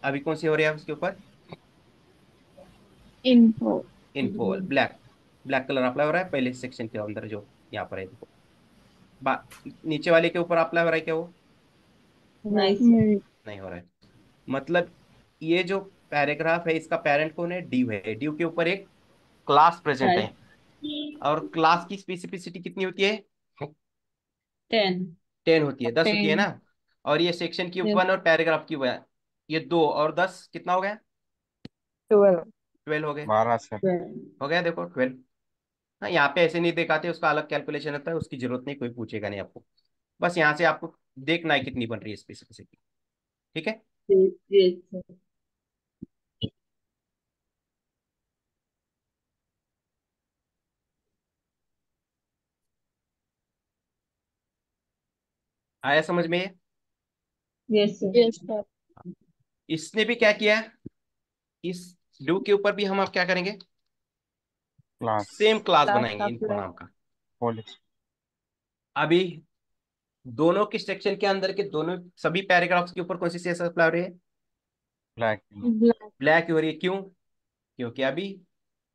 अभी कौन सी हो रही है उसके ऊपर? इनको info, black, black colour apply हो रहा है पहले सेक्शन के अंदर, जो यहाँ पर है देखो। नीचे वाले के ऊपर अप्लाई हो रहा है क्या वो? नाइस नहीं हो रहा है। मतलब ये जो पैराग्राफ है, इसका पेरेंट कौन है? ड्यू है। ड्यू के ऊपर एक क्लास प्रेजेंट है, और क्लास की स्पेसिफिसिटी कितनी होती है? 10 10 होती है, 10 होती है 10. ना। और ये सेक्शन की Yes. 1 और पैराग्राफ की 1, ये 2 और 10 कितना हो गया? 12 12 हो गए। 12 सर। 12 हो गया, देखो 12। हाँ, यहाँ पे ऐसे नहीं दिखाते, उसका अलग कैलकुलेशन होता है, उसकी जरूरत नहीं, कोई पूछेगा नहीं आपको। बस यहाँ से आपको देखना है कितनी बन रही है स्पेसिफिसिटी। ठीक है, yes, yes, आया समझ में ये? yes, sir. यस सर इसने भी क्या किया, इस डू के ऊपर भी हम अब क्या करेंगे, क्लास सेम क्लास क्लास बनाएंगे इनको अप्लाई नाम का। पुलिस। अभी दोनों के सेक्शन के अंदर के दोनों सभी पैराग्राफ्स के ऊपर कौन सी सीएसएस अप्लाई हो रही है? ब्लैक। ब्लैक ब्लैक हो रही है, क्यों? क्योंकि अभी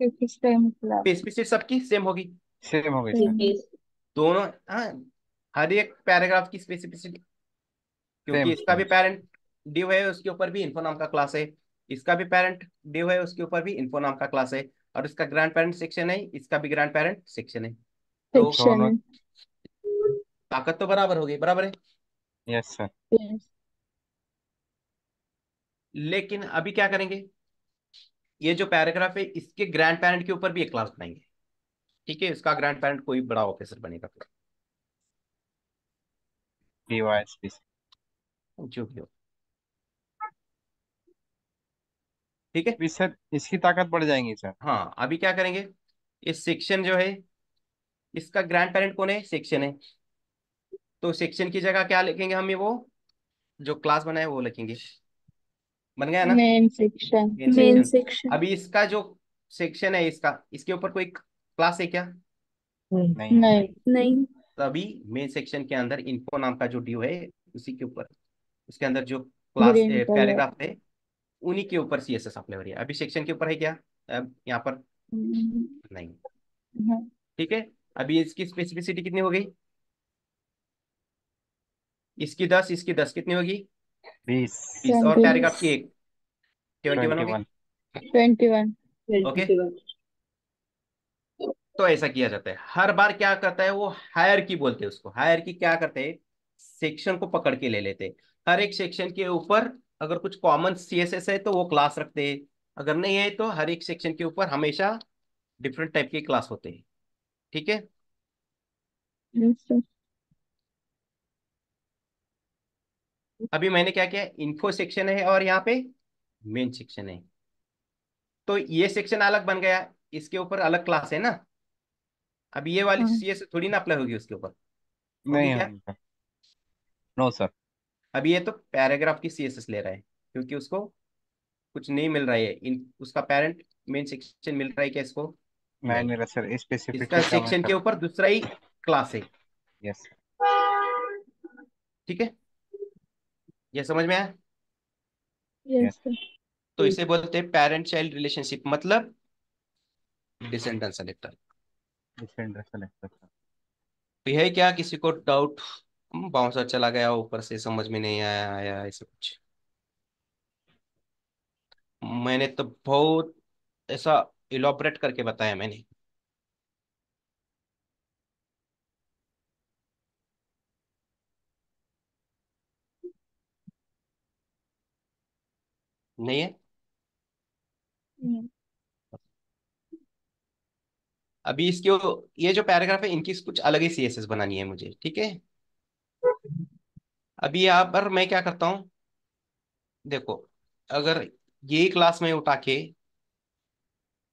क्योंकि स्टेम क्लास स्पेसिफिसिटी सबकी सेम होगी। सेम हो गई Yes, सर। yes, दोनों, हाँ, हर एक पैराग्राफ की स्पेसिफिसिटी, क्योंकि सेम इसका भी सेम। पेरेंट डिव है, उसके ऊपर भी इन्फो नाम का क्लास है। इसका भी पेरेंट डिव है, उसके ऊपर भी इन्फो नाम का क्लास है। और इसका ग्रैंड पेरेंट सेक्शन है, इसका भी ग्रैंड पेरेंट सेक्शन है। तो सेक्शन दोनों। ताकत तो बराबर हो गई, बराबर है। Yes sir. यस लेकिन अभी क्या करेंगे, ये जो पैराग्राफ है, इसके ग्रैंड पेरेंट के ऊपर भी एक क्लास बनाएंगे। ठीक है, इसका ग्रैंड पेरेंट कोई बड़ा ऑफिसर बनेगा, डीवाईएसपी। जो भी हो। ठीक है, भी सर इसकी ताकत बढ़ जाएंगी सर। हाँ, अभी क्या करेंगे, इस सेक्शन जो है, इसका ग्रैंड पेरेंट कौन है? सेक्शन है। तो सेक्शन की जगह क्या लिखेंगे हम? ये वो जो क्लास बनाए वो लिखेंगे। बन गया ना, main section main main section. Section अभी इसका जो सेक्शन है, इसका, इसके ऊपर कोई क्लास है क्या? नहीं है। नहीं नहीं तो अभी मेन सेक्शन के अंदर इन्फो नाम का जो ड्यू है, उसी के ऊपर, उसके अंदर जो क्लास ग्रीन कलर पैराग्राफ है, उन्हीं के ऊपर सीएसएस अप्लाई हो रही है। अभी सेक्शन के ऊपर है क्या? अब यहाँ पर नहीं। ठीक है, अभी इसकी स्पेसिफिसिटी कितनी हो गई? इसकी 10, इसकी 10 कितनी होगी? 20। 20, और पैराग्राफ की एक 21 हो गई। 21। 21 ओके, 21 तो ऐसा किया जाता है हर बार। क्या करता है वो, हायरार्की बोलते हैं उसको। हायरार्की क्या करते हैं, सेक्शन को पकड़ के ले लेते हैं। हर एक सेक्शन के ऊपर अगर कुछ कॉमन सीएसएस है तो वो क्लास रखते हैं, अगर नहीं है तो हर एक सेक्शन के ऊपर हमेशा डिफरेंट टाइप के क्लास होते हैं। ठीक है, अभी मैंने क्या किया, इन्फो सेक्शन है और यहाँ पे मेन सेक्शन है। तो ये सेक्शन अलग बन गया, इसके ऊपर अलग क्लास है ना। अब ये वाली सीएसएस थोड़ी ना अप्लाई होगी उसके ऊपर, होगी नहीं क्या? होगी सर। No sir. अब ये तो पैराग्राफ की सीएसएस ले रहा है, क्योंकि उसको कुछ नहीं मिल रहा है, इन उसका पेरेंट मेन सेक्शन मिल रहा है क्या इसको? नहीं नहीं। मेरा सर इसका स्पेसिफिकली कम है सेक्शन के सर। ऊपर दूसरा ही क्लास है। यस। ठीक है, ये समझ में आया? यस। यस तो इसे बोलते हैं पेरेंट चाइल्ड रिलेशनशिप, मतलब descendant selector. Different selector sir. तो यह क्या, किसी को डाउट? बाउंसर चला गया ऊपर से, समझ में नहीं आया, आया ऐसा कुछ? मैंने तो बहुत ऐसा इलॉबरेट करके बताया मैंने। नहीं है? अभी इसके ये जो पैराग्राफ है, इनकी कुछ अलग ही सीएसएस बनानी है मुझे। ठीक है, अभी यहाँ पर मैं क्या करता हूँ, देखो, अगर ये क्लास में उठा के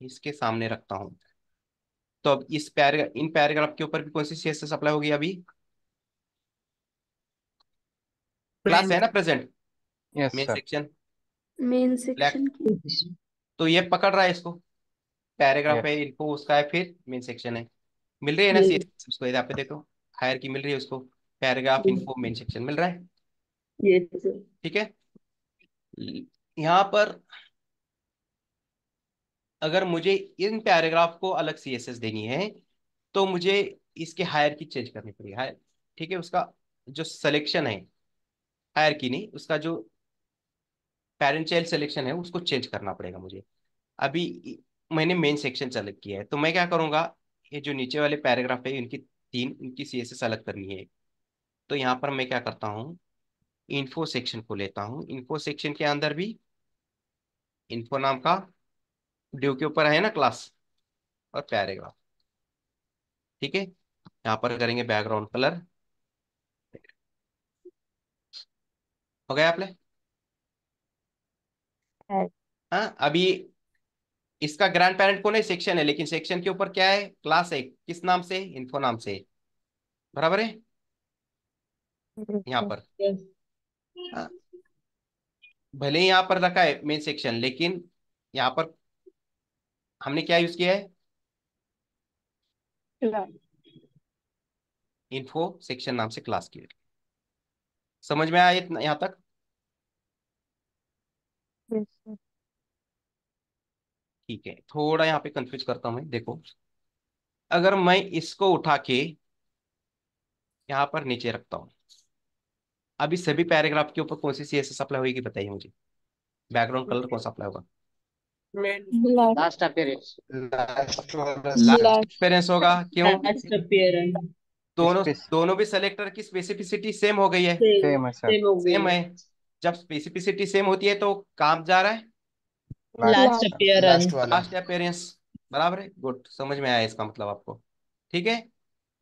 इसके सामने रखता हूँ, तो अब इन पैराग्राफ के ऊपर भी कौन सी सीएसएस अप्लाई होगी अभी? क्लास है ना present, yes main sir. Section main black, section की तो ये पकड़ रहा है इसको, पैराग्राफ है, यस इनको उसका है, फिर मेन सेक्शन है, मिल रही है ना Yes. सीएसएस उसको, यहाँ पे देखो हायर की मिल रही है उसको, पैराग्राफ इनको मेन सेक्शन मिल रहा है। Yes, sir. ठीक है, यहाँ पर अगर मुझे इन पैराग्राफ को अलग सीएसएस देनी है, तो मुझे इसके हायर की चेंज करनी पड़ेगी, हायर। ठीक है, उसका जो सिलेक्शन है, हायर की नहीं, उसका जो पेरेंट चाइल्ड सिलेक्शन है उसको चेंज करना पड़ेगा मुझे। अभी मैंने मेन सेक्शन सेलेक्ट किया है, तो मैं क्या करूंगा, ये जो नीचे वाले पैराग्राफ है इनकी तीन, इनकी सीएसएस अलग करनी है। तो यहाँ पर मैं क्या करता हूँ, इन्फो सेक्शन को लेता हूँ, इन्फो सेक्शन के अंदर भी इन्फो नाम का ड्यू के ऊपर है ना क्लास, और पैराग्राफ। ठीक है, यहाँ पर करेंगे बैकग्राउंड कलर, हो गया आपने? हाँ, अभी इसका ग्रैंड पेरेंट कौन है, सेक्शन है, लेकिन सेक्शन के ऊपर क्या है, क्लास है, किस नाम से, इन्फो नाम से, बराबर है यहाँ पर। Yes. हाँ, भले ही यहाँ पर रखा है मेन सेक्शन, लेकिन यहाँ पर हमने क्या यूज किया है, इन्फो सेक्शन नाम से क्लास की। समझ में आया इतना यहाँ तक? ठीक है, थोड़ा यहाँ पे कंफ्यूज करता हूँ मैं, देखो, अगर मैं इसको उठा के यहाँ पर नीचे रखता हूँ, अभी सभी पैराग्राफ के ऊपर कौन सी सीएसएस अप्लाई होगी बताइए मुझे, बैकग्राउंड कलर कौन सा अप्लाई होगा? Black. Last appearance. लास्ट वाला लास्ट Black. एक्सपीरियंस होगा, क्यों? Last appearance. दोनों स्पेस दोनों भी सेलेक्टर की स्पेसिफिसिटी सेम हो गई है, Same. सेम है सर। Same हो सेम गई. है। जब स्पेसिफिसिटी सेम होती है तो काम जा रहा है Last लास्ट। Last appearance. वाला। लास्ट अपीयरेंस, बराबर है, गुड, समझ में आया इसका मतलब आपको। ठीक है,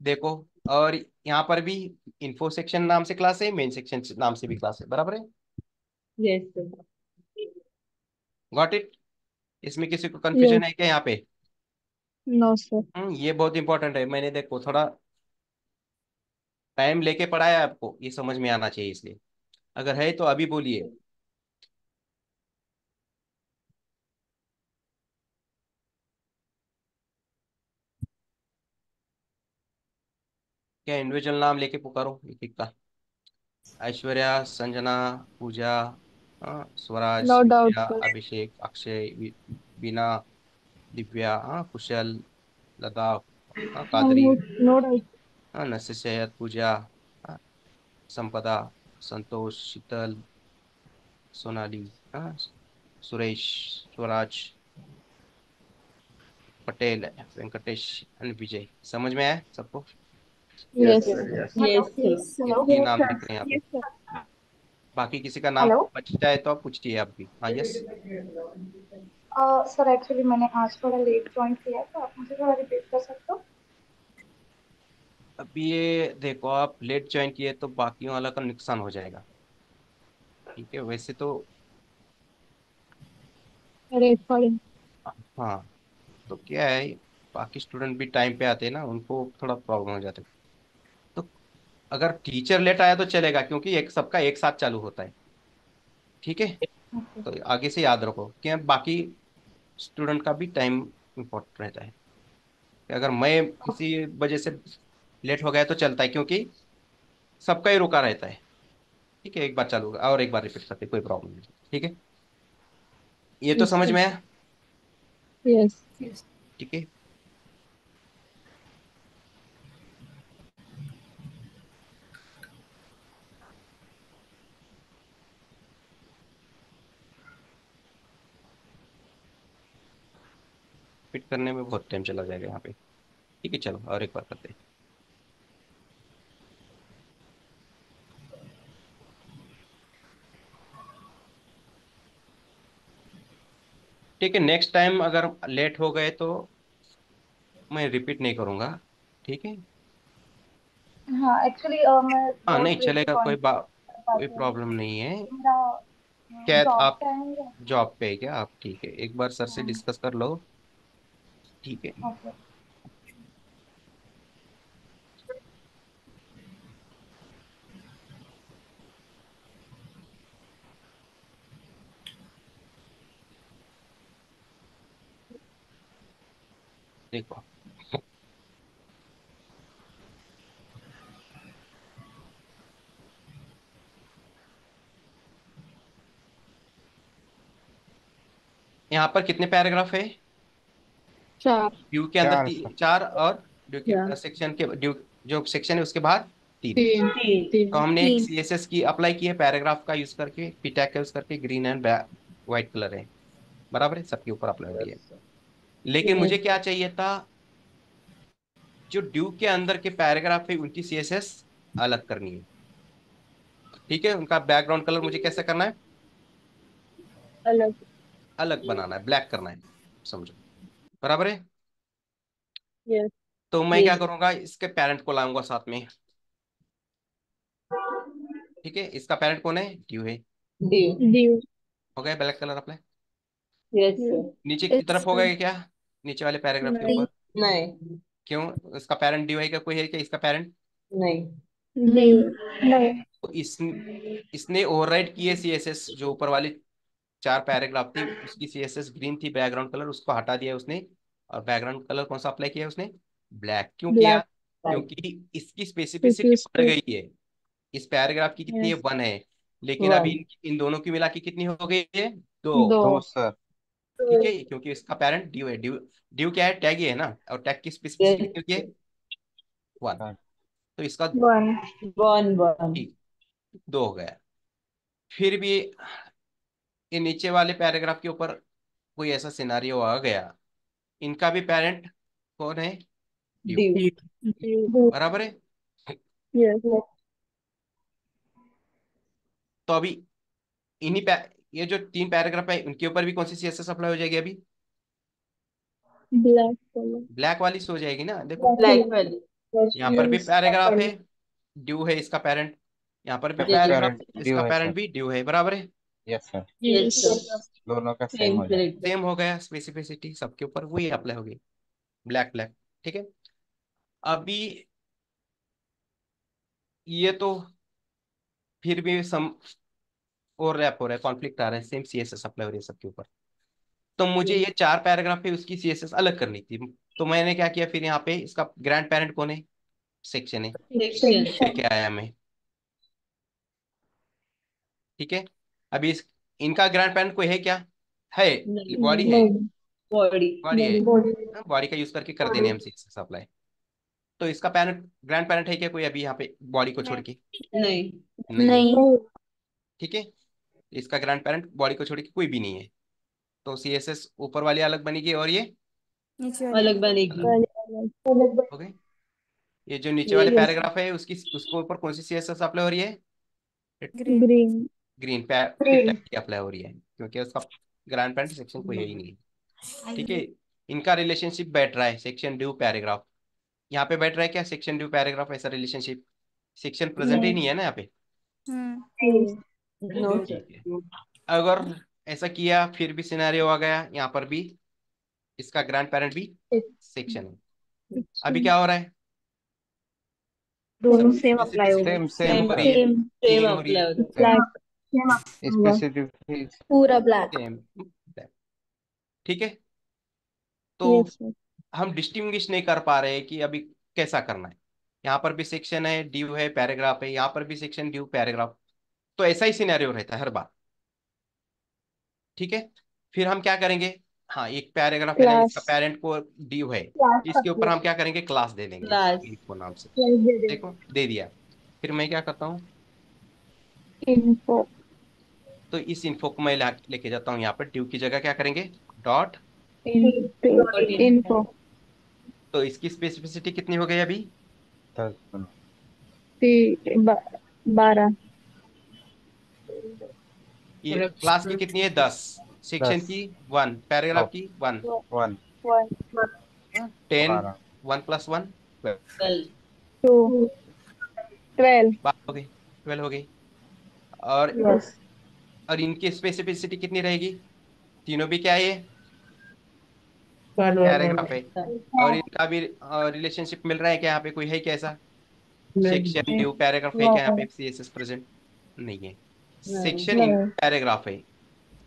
देखो, और यहाँ पर भी इन्फो सेक्शन नाम से क्लास है, मेन सेक्शन नाम से भी क्लास है, बराबर है, Yes, sir. Got it? इसमें किसी को Yes. कंफ्यूजन है क्या यहाँ पे? No, sir. ये बहुत इंपॉर्टेंट है, मैंने देखो थोड़ा टाइम लेके पढ़ाया है आपको, ये समझ में आना चाहिए, इसलिए अगर है तो अभी बोलिए। क्या इंडिविजुअल नाम लेके पुकारो एक एक का, ऐश्वर्या, संजना, पूजा, Swaraj, No doubt, Divya, sir. अभिषेक, अक्षय, बीना, दिव्या, कुशल, लता, कादरी, No, no doubt. नसीसैयद, पूजा, हाँ, संपदा, संतोष, शीतल, सोनाली, सुरेश, स्वराज, पटेल, वेंकटेश एंड विजय। समझ में आया सबको? Yes. Yes, sir. ये नाम लिख रहे हैं यहाँ पे, बाकी किसी का नाम हेलो बच जाए तो आप पूछिए आप भी। हाँ, यस। सर एक्चुअली मैंने आज थोड़ा लेट ज्वाइन किया है तो आप मुझे थोड़ा रिपीट कर सकते हो? अब ये देखो, आप लेट ज्वाइन किए तो बाकियों वाला का नुकसान हो जाएगा। ठीक है, वैसे तो Recording. हाँ, तो क्या है, बाकी स्टूडेंट भी टाइम पे आते हैं ना, उनको थोड़ा प्रॉब्लम हो जाता है। तो अगर टीचर लेट आया तो चलेगा, क्योंकि एक सबका एक साथ चालू होता है। ठीक है, तो आगे से याद रखो कि बाकी स्टूडेंट का भी टाइम इम्पोर्टेंट रहता है, कि अगर मैं किसी वजह से लेट हो गया तो चलता है, क्योंकि सबका ही रुका रहता है। ठीक है, एक बार चालू होगा और एक बार रिपीट करते, कोई प्रॉब्लम नहीं। ठीक है, ये तो Yes, समझ sir. में आया? Yes. ठीक है, फिट करने में बहुत टाइम चला जाएगा यहाँ पे। ठीक है, चलो और एक बार करते हैं। ठीक है, नेक्स्ट टाइम अगर लेट हो गए तो मैं रिपीट नहीं करूँगा। ठीक है, हाँ एक्चुअली मैं हाँ बहुत नहीं लेट चलेगा, ज्वाइन कोई किया। कोई प्रॉब्लम नहीं है। क्या आप जॉब पे है क्या आप? ठीक है, एक बार सर से डिस्कस कर लो। ठीक है। देखो, यहाँ पर कितने पैराग्राफ है? 4। ड्यू के अंदर चार सर। 4, और ड्यू Yeah. के सेक्शन के ड्यू जो सेक्शन है उसके बाद 3। 3। Three. 3। तो हमने एक सीएसएस की अप्लाई की है पैराग्राफ का यूज करके, पीटैग का यूज करके, ग्रीन एंड व्हाइट कलर है, बराबर है, सबके ऊपर अप्लाई हो रही है। लेकिन मुझे Yes. क्या चाहिए था, जो ड्यू के अंदर के पैराग्राफ है उनकी सीएसएस अलग करनी है। ठीक है, उनका बैकग्राउंड कलर मुझे कैसे करना है? अलग। अलग बनाना है, ब्लैक करना है, समझो, बराबर है। यस। तो मैं क्या Yes. करूंगा, इसके पेरेंट को लाऊंगा साथ में। ठीक है, इसका पेरेंट कौन है? ड्यू है। Due. ड्यू। हो गया black colour apply. Yes, yes. sir. नीचे की तरफ हो गया क्या? नीचे वाले पैराग्राफ के नहीं। ऊपर नहीं. क्यों? इसका पेरेंट ड्यू है क्या? कोई है क्या इसका पेरेंट? नहीं. नहीं। नहीं। तो इसने ओवरराइट किए सीएसएस, जो ऊपर वाली 4 पैराग्राफ थी उसकी सीएसएस ग्रीन थी बैकग्राउंड कलर, उसको हटा दिया उसने। और बैकग्राउंड कलर कौन सा अप्लाई किया उसने? ब्लैक। क्यों किया? ब्लैक। क्योंकि इसकी क्योंकि स्पेसिफिसिटी उस बढ़ पे। गई है। इस पैराग्राफ की कितनी है? यस। 1 है। लेकिन अभी One. इन दोनों की मिला के कितनी हो गई है? 2। 2। 2 सर। ठीक है, क्योंकि इसका पेरेंट ड्यू है। ड्यू क्या है? टैग ही है ना, और टैग की स्पेसिफिसिटी Yes. कितनी होती है? 1। हाँ। तो इसका 1। One. ठीक 2 हो गया। फिर भी ये नीचे वाले पैराग्राफ के ऊपर कोई ऐसा सिनारियो आ गया, इनका भी पेरेंट कौन है? Due, Due. ड्यू। बराबर है। यस। तो अभी इन्हीं ये जो 3 पैराग्राफ है उनके ऊपर भी कौन सी सीएसएस अप्लाई हो जाएगी? अभी ब्लैक कलर। ब्लैक वाली से हो जाएगी ना। देखो, Black value. यहाँ पर भी पैराग्राफ है, ड्यू है इसका पेरेंट। यहाँ पर भी Yes. पैराग्राफ, पेरेंट ड्यू इसका है पेरेंट सर। भी ड्यू है, बराबर है। Yes sir. Yes, yes. sir. दोनों का सेम Same हो जाए। character. सेम हो गया, स्पेसिफिसिटी सबके ऊपर वही अप्लाई होगी, ब्लैक ब्लैक। ठीक है, अभी ये तो फिर भी सम और रैप हो रहा है, कॉन्फ्लिक्ट आ रहा है, सेम सीएसएस अप्लाई हो रही है सबके ऊपर। तो मुझे ये 4 पैराग्राफ है उसकी सीएसएस अलग करनी थी। तो मैंने क्या किया, फिर यहाँ पे इसका ग्रैंड पेरेंट कौन है? सेक्शन है, Section. लेके आया मैं। ठीक है, अभी इनका ग्रैंड पेरेंट कोई है क्या? है, नहीं. बॉडी है, नहीं। Body. बॉडी है। बॉडी। बॉडी का यूज करके कर देने हम सीएसएस अप्लाई। तो इसका पेरेंट, ग्रैंड पेरेंट है क्या कोई अभी यहाँ पे बॉडी को छोड़ के? नहीं. नहीं है। नहीं। ठीक है, इसका ग्रैंड पेरेंट बॉडी को छोड़ के कोई भी नहीं है। तो सीएसएस ऊपर वाली अलग बनेगी, और ये अलग बनेगी. हो गए। ये जो नीचे वाले Yes. पैराग्राफ है उसकी, उसको ऊपर कौन सी सीएसएस अप्लाई हो रही है? ग्रीन। ग्रीन पैर की अप्लाई हो रही है, क्योंकि उसका ग्रैंड पेरेंट सेक्शन कोई है ही नहीं। ठीक है, इनका रिलेशनशिप बैठ रहा है सेक्शन ड्यू पैराग्राफ। यहाँ पे बैठ रहा है क्या सेक्शन ड्यू पैराग्राफ? ऐसा रिलेशनशिप सेक्शन प्रेजेंट ही नहीं है ना यहाँ पे। No, sir. ठीक है, अगर ऐसा किया फिर भी सिनेरियो आ गया, यहाँ पर भी इसका ग्रैंड पेरेंट भी सेक्शन है। अभी क्या हो रहा है? दोनों सब सेम अप्लाई होगा। सेम सेम सेम हो सर। रही है, सेम। तीन Same हो रही apply है, होता है. ब्लैक सेम होगा। स्पेसिफिक पूरा ब्लैक। सेम। ठीक है, तो यस सर। हम डिस्टिंग्विश नहीं कर पा रहे कि अभी कैसा करना है। यहाँ पर भी सेक्शन है, ड्यू है, पैराग्राफ है, यहाँ पर भी सेक्शन ड्यू पैराग्राफ। तो ऐसा ही सिनेरियो रहता है हर बार। ठीक है, फिर हम क्या करेंगे, हाँ एक पैराग्राफ है ना, क्लास। इसका पेरेंट को ड्यू है, क्लास इसके ऊपर हम क्या करेंगे, क्लास दे देंगे Class. इनको नाम से। दे दे। देखो दे दिया। फिर मैं क्या करता हूँ, इन्फो। तो इस इन्फो को मैं लेके जाता हूँ यहाँ पर, ड्यू की जगह क्या करेंगे, डॉट। इन्फो। तो इसकी स्पेसिफिसिटी कितनी हो गई अभी? 10। 12। ये क्लास की कितनी है? 10। सेक्शन 10। की 1, पैराग्राफ की 1। 1 10, 12। 1 + 1 12। 12. 2। 12। बात हो गई, 12 हो गई। और Yes. और इनकी स्पेसिफिसिटी कितनी रहेगी? तीनों भी क्या है, ये वन वन पैराग्राफ है। हाँ, और इनका भी रिलेशनशिप मिल रहा है क्या? यहाँ पे कोई है क्या ऐसा? सेक्शन नहीं। ड्यू पैराग्राफ है क्या यहाँ पे सीएसएस प्रेजेंट? नहीं है। नहीं। सेक्शन इन नहीं. पैराग्राफ है।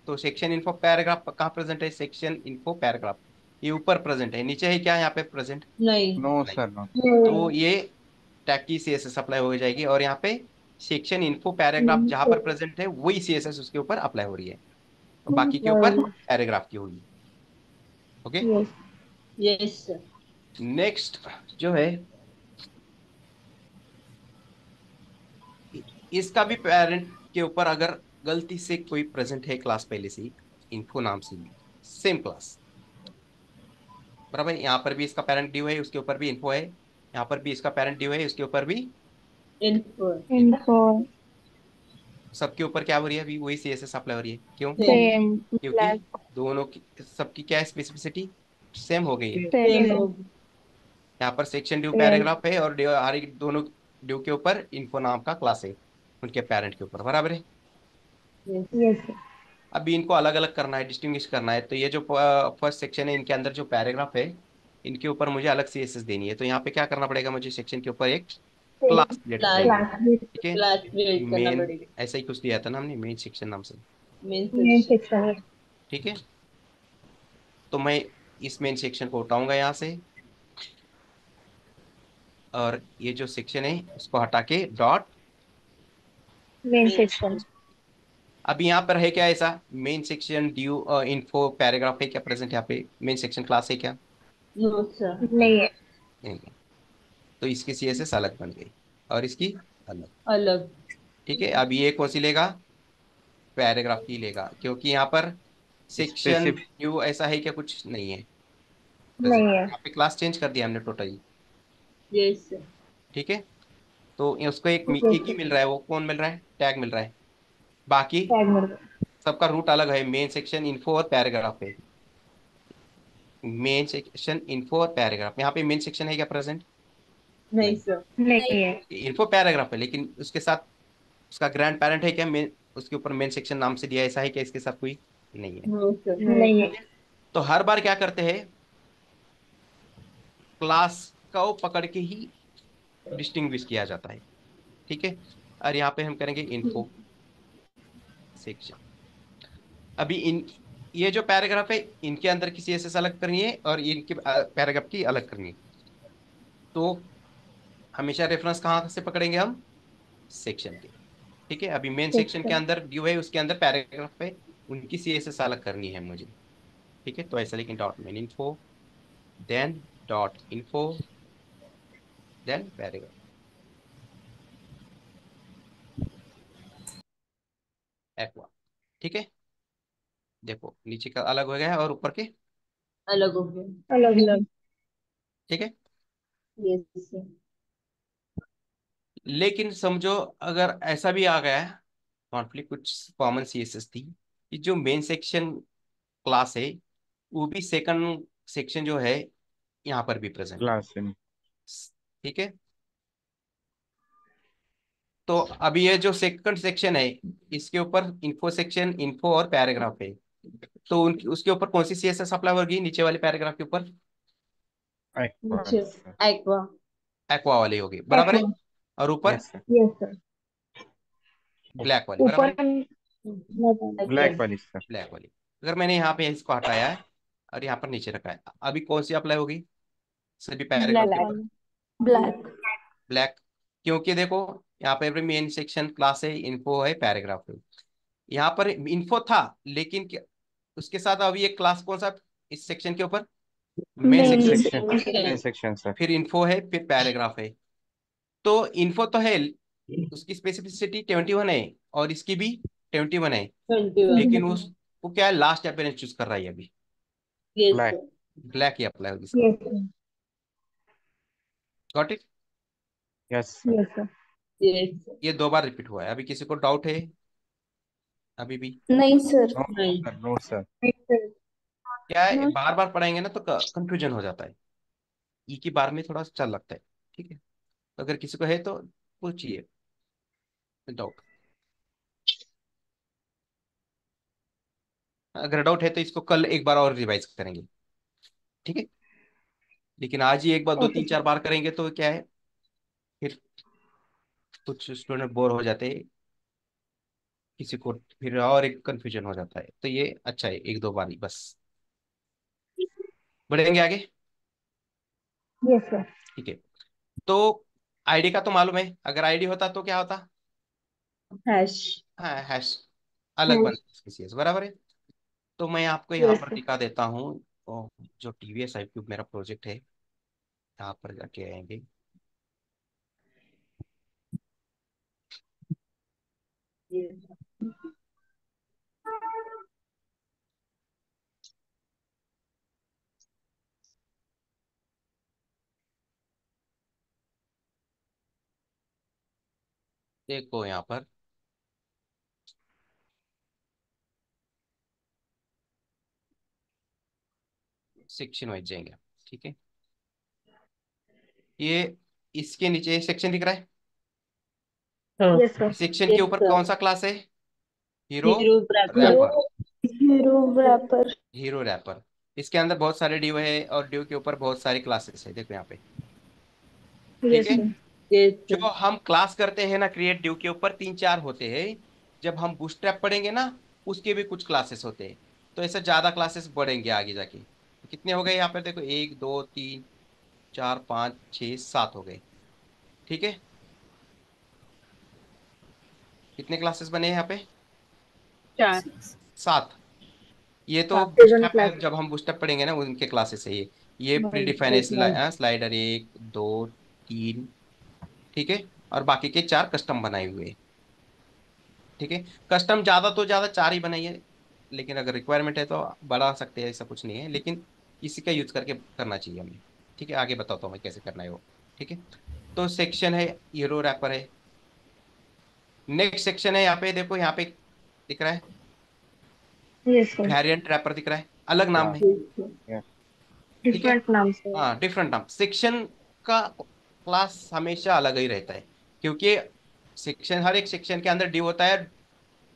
तो सेक्शन इन्फो पैराग्राफ कहाँ प्रेजेंट है? सेक्शन इन्फो पैराग्राफ ये ऊपर प्रेजेंट है, नीचे है क्या यहाँ पे प्रेजेंट? नहीं। नो नहीं। Sir, no. तो ये टैग की सीएसएस अप्लाई हो जाएगी, और यहाँ पे सेक्शन इन्फो पैराग्राफ जहां पर प्रेजेंट है वही सीएसएस उसके ऊपर अप्लाई हो रही है, और बाकी के ऊपर पैराग्राफ की होगी। Okay. Yes. Yes sir. Next जो है, इसका भी पेरेंट के ऊपर अगर गलती से कोई प्रेजेंट है क्लास पहले से ही, इन्फो नाम से भी सेम क्लास, बराबर। यहाँ पर भी इसका पेरेंट ड्यू है, उसके ऊपर भी इन्फो है। यहाँ पर भी इसका पेरेंट ड्यू है, उसके ऊपर भी इन्फो। Info. सबके ऊपर क्या हो रही है? अभी वही सीएसएस अप्लाई हो रही है। क्यों? सेम। Same. क्योंकि Black. दोनों की सबकी क्या स्पेसिफिसिटी सेम हो गई है। Same Same. होगी। यहाँ पर सेक्शन ड्यू Yes. पैराग्राफ है, और हर एक दोनों ड्यू के ऊपर इन्फो नाम का क्लास है उनके पेरेंट के ऊपर, बराबर है। यस। Yes. Sir. अभी इनको अलग अलग करना है, डिस्टिंग्विश करना है। तो ये जो फर्स्ट सेक्शन है, इनके अंदर जो पैराग्राफ है, इनके ऊपर मुझे अलग सीएसएस देनी है। तो यहाँ पे क्या करना पड़ेगा मुझे? सेक्शन के ऊपर एक क्लास क्रिएट क्लास। करेंगे। Class. ठीक है। क्लास क्रिएट करना मेन पड़ेगा। ऐसा ही कुछ दिया था ना हमने, मेन सेक्शन नाम से। Main Main section. section. ठीक है। तो मैं इस मेन सेक्शन को उठाऊंगा यहाँ से, और ये जो सेक्शन है उसको हटा के डॉट। Main section. अभी यहाँ पर है क्या ऐसा? Main section due info paragraph है क्या प्रेजेंट यहाँ पे? मेन सेक्शन क्लास है क्या? No sir. नहीं है. नहीं है। तो इसकी सीएसएस अलग बन गई, और इसकी अलग। अलग। ठीक है। अब ये कौन सी लेगा? पैराग्राफ की लेगा, क्योंकि यहाँ पर सेक्शन स्पेसिफिक। ड्यू ऐसा है क्या? कुछ नहीं है प्रेजेंट। नहीं है. यहाँ पे क्लास चेंज कर दिया हमने टोटली। Yes sir. ठीक है। तो ये उसको एक ही मिल रहा है, वो कौन मिल रहा है? टैग मिल रहा है। बाकी Tag मिल गया. सबका रूट अलग है। मेन सेक्शन इन्फो और पैराग्राफ है। मेन सेक्शन इन्फो और पैराग्राफ, यहाँ पे मेन सेक्शन है क्या प्रेजेंट? नहीं नहीं। सर। नहीं है. इन्फो पैराग्राफ है, लेकिन उसके साथ उसका ग्रैंड पेरेंट है क्या? मेन उसके ऊपर मेन सेक्शन नाम से दिया, ऐसा है क्या? इसके साथ कोई नहीं है। No sir. नहीं है. तो हर बार क्या करते हैं? क्लास को पकड़ के ही डिस्टिंग्विश किया जाता है। ठीक है। और यहाँ पे हम करेंगे इन्फो सेक्शन। अभी इन ये जो पैराग्राफ है, इनके अंदर की सीएसएस अलग करनी है, और इनके पैराग्राफ की अलग करनी है। तो हमेशा रेफरेंस कहाँ से पकड़ेंगे हम? सेक्शन के। ठीक है। अभी मेन सेक्शन के Section. अंदर ड्यू है, उसके अंदर पैराग्राफ है, उनकी सीएसएस अलग करनी है मुझे। ठीक है। तो ऐसा लिखें, dot main info, then dot info, then paragraph. Aqua. ठीक है। देखो नीचे का अलग हो गया है, और ऊपर के। अलग हो गया। अलग अलग. ठीक है। Yes sir. लेकिन समझो अगर ऐसा भी आ गया कॉन्फ्लिक्ट, कुछ कॉमन सीएसएस थी कि जो मेन सेक्शन क्लास है वो भी सेकंड सेक्शन जो है यहाँ पर भी प्रेजेंट है। क्लास है। ठीक है। तो अभी ये जो सेकंड सेक्शन है, इसके ऊपर इन्फो सेक्शन, इन्फो और पैराग्राफ है। तो उसके ऊपर कौन सी सीएसएस अप्लाई होगी? नीचे वाले पैराग्राफ के ऊपर एक्वा नीचे सर। एक्वा। एक्वा वाली होगी, बराबर है। Aqua. और ऊपर yes sir. Yes sir. Black वाली, बराबर ऊपर है। ब्लैक वाली सर। ब्लैक वाली। अगर मैंने यहाँ पे इसको हटाया है और यहाँ पर नीचे रखा है, अभी कौन सी अप्लाई होगी सभी पैराग्राफ ब्लैक के ऊपर? वाली. ब्लैक. ब्लैक। क्योंकि देखो यहाँ पे मेन सेक्शन क्लास है, इन्फो है, पैराग्राफ है। यहाँ पर इन्फो था, लेकिन उसके साथ अभी एक क्लास कौन सा इस सेक्शन के ऊपर? Main main section. Section. Section. Main section sir. फिर इन्फो है, फिर पैराग्राफ है। तो इन्फो तो है, उसकी स्पेसिफिसिटी 21 है, और इसकी भी 21 है। 21। लेकिन उस वो क्या है, लास्ट अपेरेंस चूज कर रहा है अभी। Yes black. सर। ब्लैक ही अप्लाई होगी इसका। Yes sir. Got it. Yes sir. Yes sir. Yes sir. ये दो बार रिपीट हुआ है। अभी किसी को डाउट है अभी भी? नहीं सर. नो नहीं। Sir, no sir. नहीं सर. क्या है, बार बार पढ़ाएंगे ना तो कंफ्यूजन हो जाता है। एक ही बार में थोड़ा चल लगता है। ठीक है। तो अगर किसी को है तो पूछिए डाउट। अगर डाउट है तो इसको कल एक बार और रिवाइज करेंगे, ठीक है। लेकिन आज ही एक बार दो ओके तीन सर। चार बार करेंगे तो क्या है, फिर कुछ स्टूडेंट बोर हो जाते हैं, किसी को फिर और एक कंफ्यूजन हो जाता है, तो ये अच्छा है एक दो बार ही बस। बढ़ेंगे आगे, यस सर। ठीक है। तो आईडी का तो मालूम है, अगर आईडी होता तो क्या होता? हैश। हाँ, हैश अलग हैश। बनती है CS, बराबर है। तो मैं आपको यहाँ यस पर सर। दिखा देता हूँ। जो TVS iQube मेरा प्रोजेक्ट है, यहाँ पर जाके आएंगे। देखो यहाँ पर सेक्शन वाइज जाएंगे, ठीक है। ये इसके नीचे सेक्शन दिख रहा है, हाँ। Yes sir. सेक्शन के यस ऊपर सर। कौन सा क्लास है? Hero hero wrapper. Hero. Wrapper. Hero wrapper. Hero wrapper, इसके अंदर बहुत सारे ड्यू है और ड्यू के ऊपर बहुत सारी क्लासेस है, देखो यहाँ पे, ठीक यस है। सर। यस जो सर। हम क्लास करते हैं ना क्रिएट, ड्यू के ऊपर तीन चार होते हैं। जब हम बूटस्ट्रैप पढ़ेंगे ना, उसके भी कुछ क्लासेस होते हैं। तो ऐसे ज्यादा क्लासेस बढ़ेंगे आगे जाके। तो कितने हो गए यहाँ पर देखो, एक दो तीन चार पाँच छः सात हो गए, ठीक है। कितने क्लासेस बने हैं यहाँ पे? 4। सात। ये तो सात। सेवन बूटस्ट्रैप है, क्लास। जब हम बूटस्ट्रैप पढ़ेंगे ना उनके क्लासेस है ये प्री डिफाइन वन। स्लाइडर एक दो तीन, ठीक है। और बाकी के चार कस्टम बनाए हुए हैं, ठीक है। कस्टम ज्यादा तो ज्यादा चार ही बनाइए, लेकिन अगर रिक्वायरमेंट है तो बढ़ा सकते हैं, ऐसा कुछ नहीं है, लेकिन इसी का यूज करके करना चाहिए हमें, ठीक है। आगे बताता हूँ मैं कैसे करना है वो, ठीक है। तो सेक्शन है, हीरो रैपर है। नेक्स्ट सेक्शन है, यहाँ पे देखो, यहाँ पे दिख रहा है यस सर। वेरिएंट रैपर दिख रहा है, अलग नाम Yeah. है, यस सर। Yeah. ठीक है। डिफरेंट नाम से। हाँ, डिफरेंट नाम। सेक्शन का क्लास हमेशा अलग ही रहता है, क्योंकि सेक्शन, हर एक सेक्शन के अंदर डी होता है।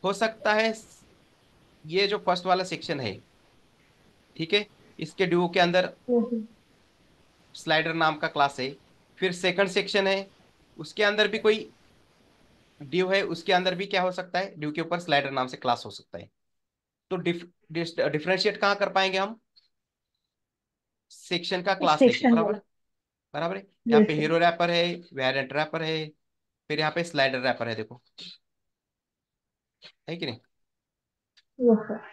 हो सकता है ये जो फर्स्ट वाला सेक्शन है, ठीक है, इसके ड्यू के अंदर स्लाइडर नाम का क्लास है। फिर सेकंड सेक्शन है, उसके अंदर भी कोई ड्यू है, उसके अंदर भी क्या हो सकता है, ड्यू के ऊपर स्लाइडर नाम से क्लास हो सकता है। तो डिफरेंशिएट कहाँ कर पाएंगे हम? सेक्शन का क्लास लेके, सेक्शन बराबर वाला। है, बराबर है। यहाँ यस पे सर। हीरो रैपर है, वेरिएंट रैपर है, फिर यहाँ पे स्लाइडर रैपर है, देखो, है कि नहीं? Yes sir.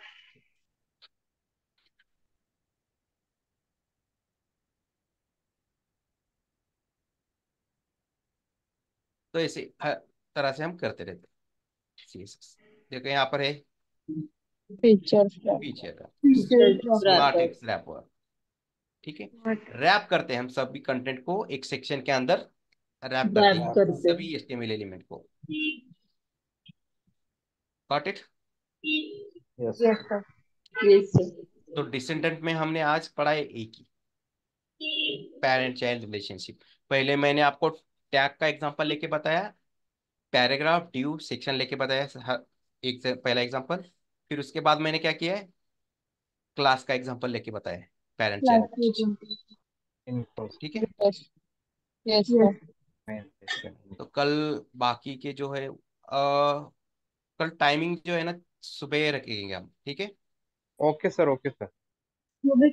तो ऐसे हर तरह से हम करते रहते हैं CSS। देखो यहाँ पर है features. Feature, features smart wrapper. Text wrapper, ठीक है। रैप करते हैं हम सभी कंटेंट को एक सेक्शन के अंदर, रैप करते रैप हैं करते सभी HTML एलिमेंट को। Got it? Yes. Yes sir. Yes sir. तो डिसेंडेंट में हमने आज पढ़ा है एक ही, पेरेंट चाइल्ड रिलेशनशिप। पहले मैंने आपको टैग का एग्जांपल लेके बताया, पैराग्राफ ड्यू सेक्शन लेके बताया, एक पहला एग्जांपल। फिर उसके बाद मैंने क्या किया है, क्लास का एग्जांपल लेके बताया, parent child class relationship, Info. ठीक है। Yes. Yes yes. Sir. Main section. तो कल बाकी के जो है कल टाइमिंग जो है ना, सुबह रखेंगे हम, ठीक है। Okay, sir. Okay, sir. वो भी